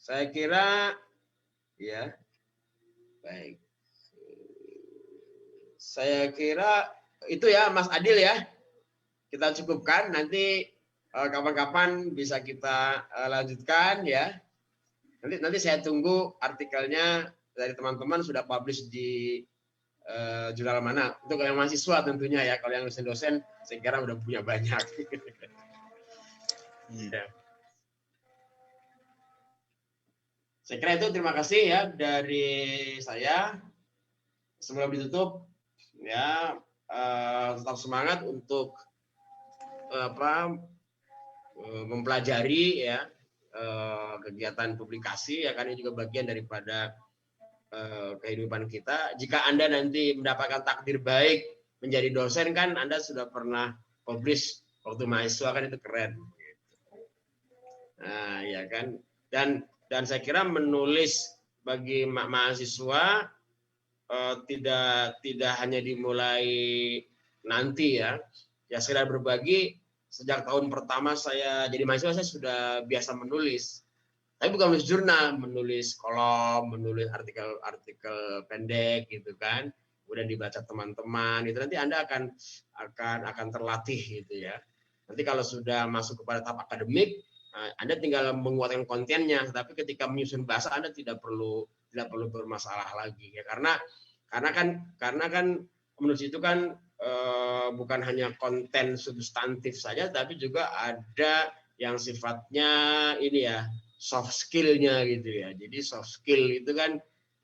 Saya kira ya baik. Saya kira itu ya Mas Adil ya. Kita cukupkan, nanti kapan-kapan bisa kita lanjutkan ya. Nanti saya tunggu artikelnya dari teman-teman sudah publish di jurnal mana. Untuk yang mahasiswa tentunya ya. Kalau yang dosen-dosen saya kira udah punya banyak. Ya. Saya kira itu, terima kasih ya dari saya. Sebelum ditutup ya, tetap semangat untuk mempelajari ya kegiatan publikasi ya, kan ini juga bagian daripada kehidupan kita. Jika Anda nanti mendapatkan takdir baik menjadi dosen, kan Anda sudah pernah publish waktu mahasiswa, kan itu keren. Nah, ya kan. Dan saya kira menulis bagi mahasiswa tidak hanya dimulai nanti ya. Ya sekedar berbagi. Sejak tahun pertama saya jadi mahasiswa, saya sudah biasa menulis. Tapi bukan menulis jurnal, menulis kolom, menulis artikel pendek gitu kan. Kemudian dibaca teman-teman. Itu nanti Anda akan terlatih gitu ya. Nanti kalau sudah masuk kepada tahap akademik, Anda tinggal menguatkan kontennya. Tapi ketika menyusun bahasa, Anda tidak perlu bermasalah lagi ya. Karena kan menulis itu kan bukan hanya konten substantif saja, tapi juga ada yang sifatnya ini ya, soft skill-nya gitu ya. Jadi soft skill itu kan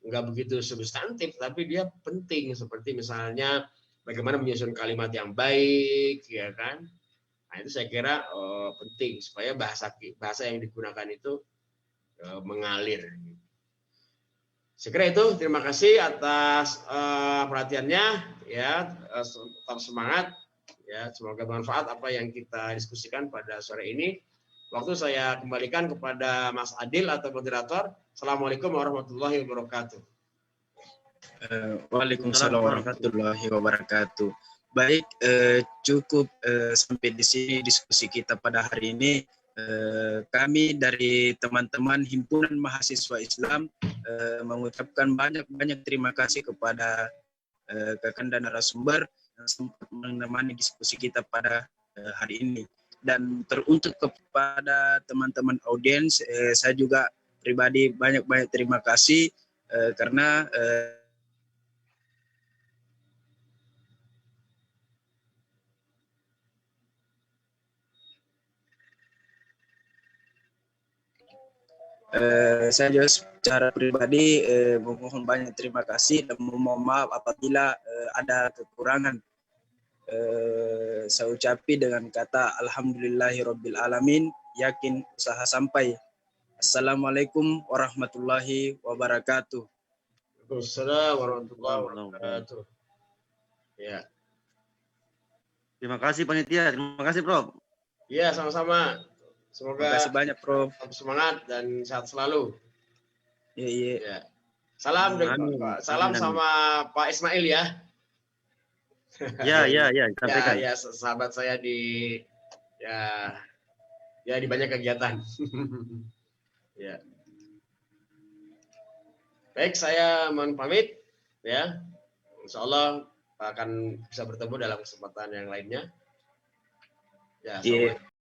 nggak begitu substantif, tapi dia penting. Seperti misalnya bagaimana menyusun kalimat yang baik, ya kan. Nah itu saya kira penting supaya bahasa yang digunakan itu mengalir. Saya kira itu, terima kasih atas perhatiannya, ya, tetap semangat, ya, semoga bermanfaat apa yang kita diskusikan pada sore ini. Waktu saya kembalikan kepada Mas Adil atau moderator. Assalamualaikum warahmatullahi wabarakatuh. Waalaikumsalam warahmatullahi wabarakatuh. Baik, cukup sampai di sini diskusi kita pada hari ini. Kami dari teman-teman Himpunan Mahasiswa Islam mengucapkan banyak terima kasih kepada Kakanda narasumber yang sempat menemani diskusi kita pada hari ini. Dan teruntuk kepada teman-teman audiens, saya juga pribadi banyak terima kasih karena saya juga secara pribadi memohon banyak terima kasih dan memohon maaf apabila ada kekurangan. Saya ucapi dengan kata alhamdulillahirabbil alamin, yakin usaha sampai. Assalamualaikum warahmatullahi wabarakatuh. Waalaikumsalam warahmatullahi wabarakatuh. Ya. Terima kasih panitia, terima kasih Prof. Iya, sama-sama. Semoga Terima kasih banyak, Prof. tetap semangat dan sehat selalu. Iya. Ya. Salam Amin. salam Amin. sama Pak Ismail ya. Ya, sampaikan. Ya, sahabat saya di di banyak kegiatan. Ya. Baik, saya mohon pamit ya. Insya Allah akan bisa bertemu dalam kesempatan yang lainnya. Ya, Iya.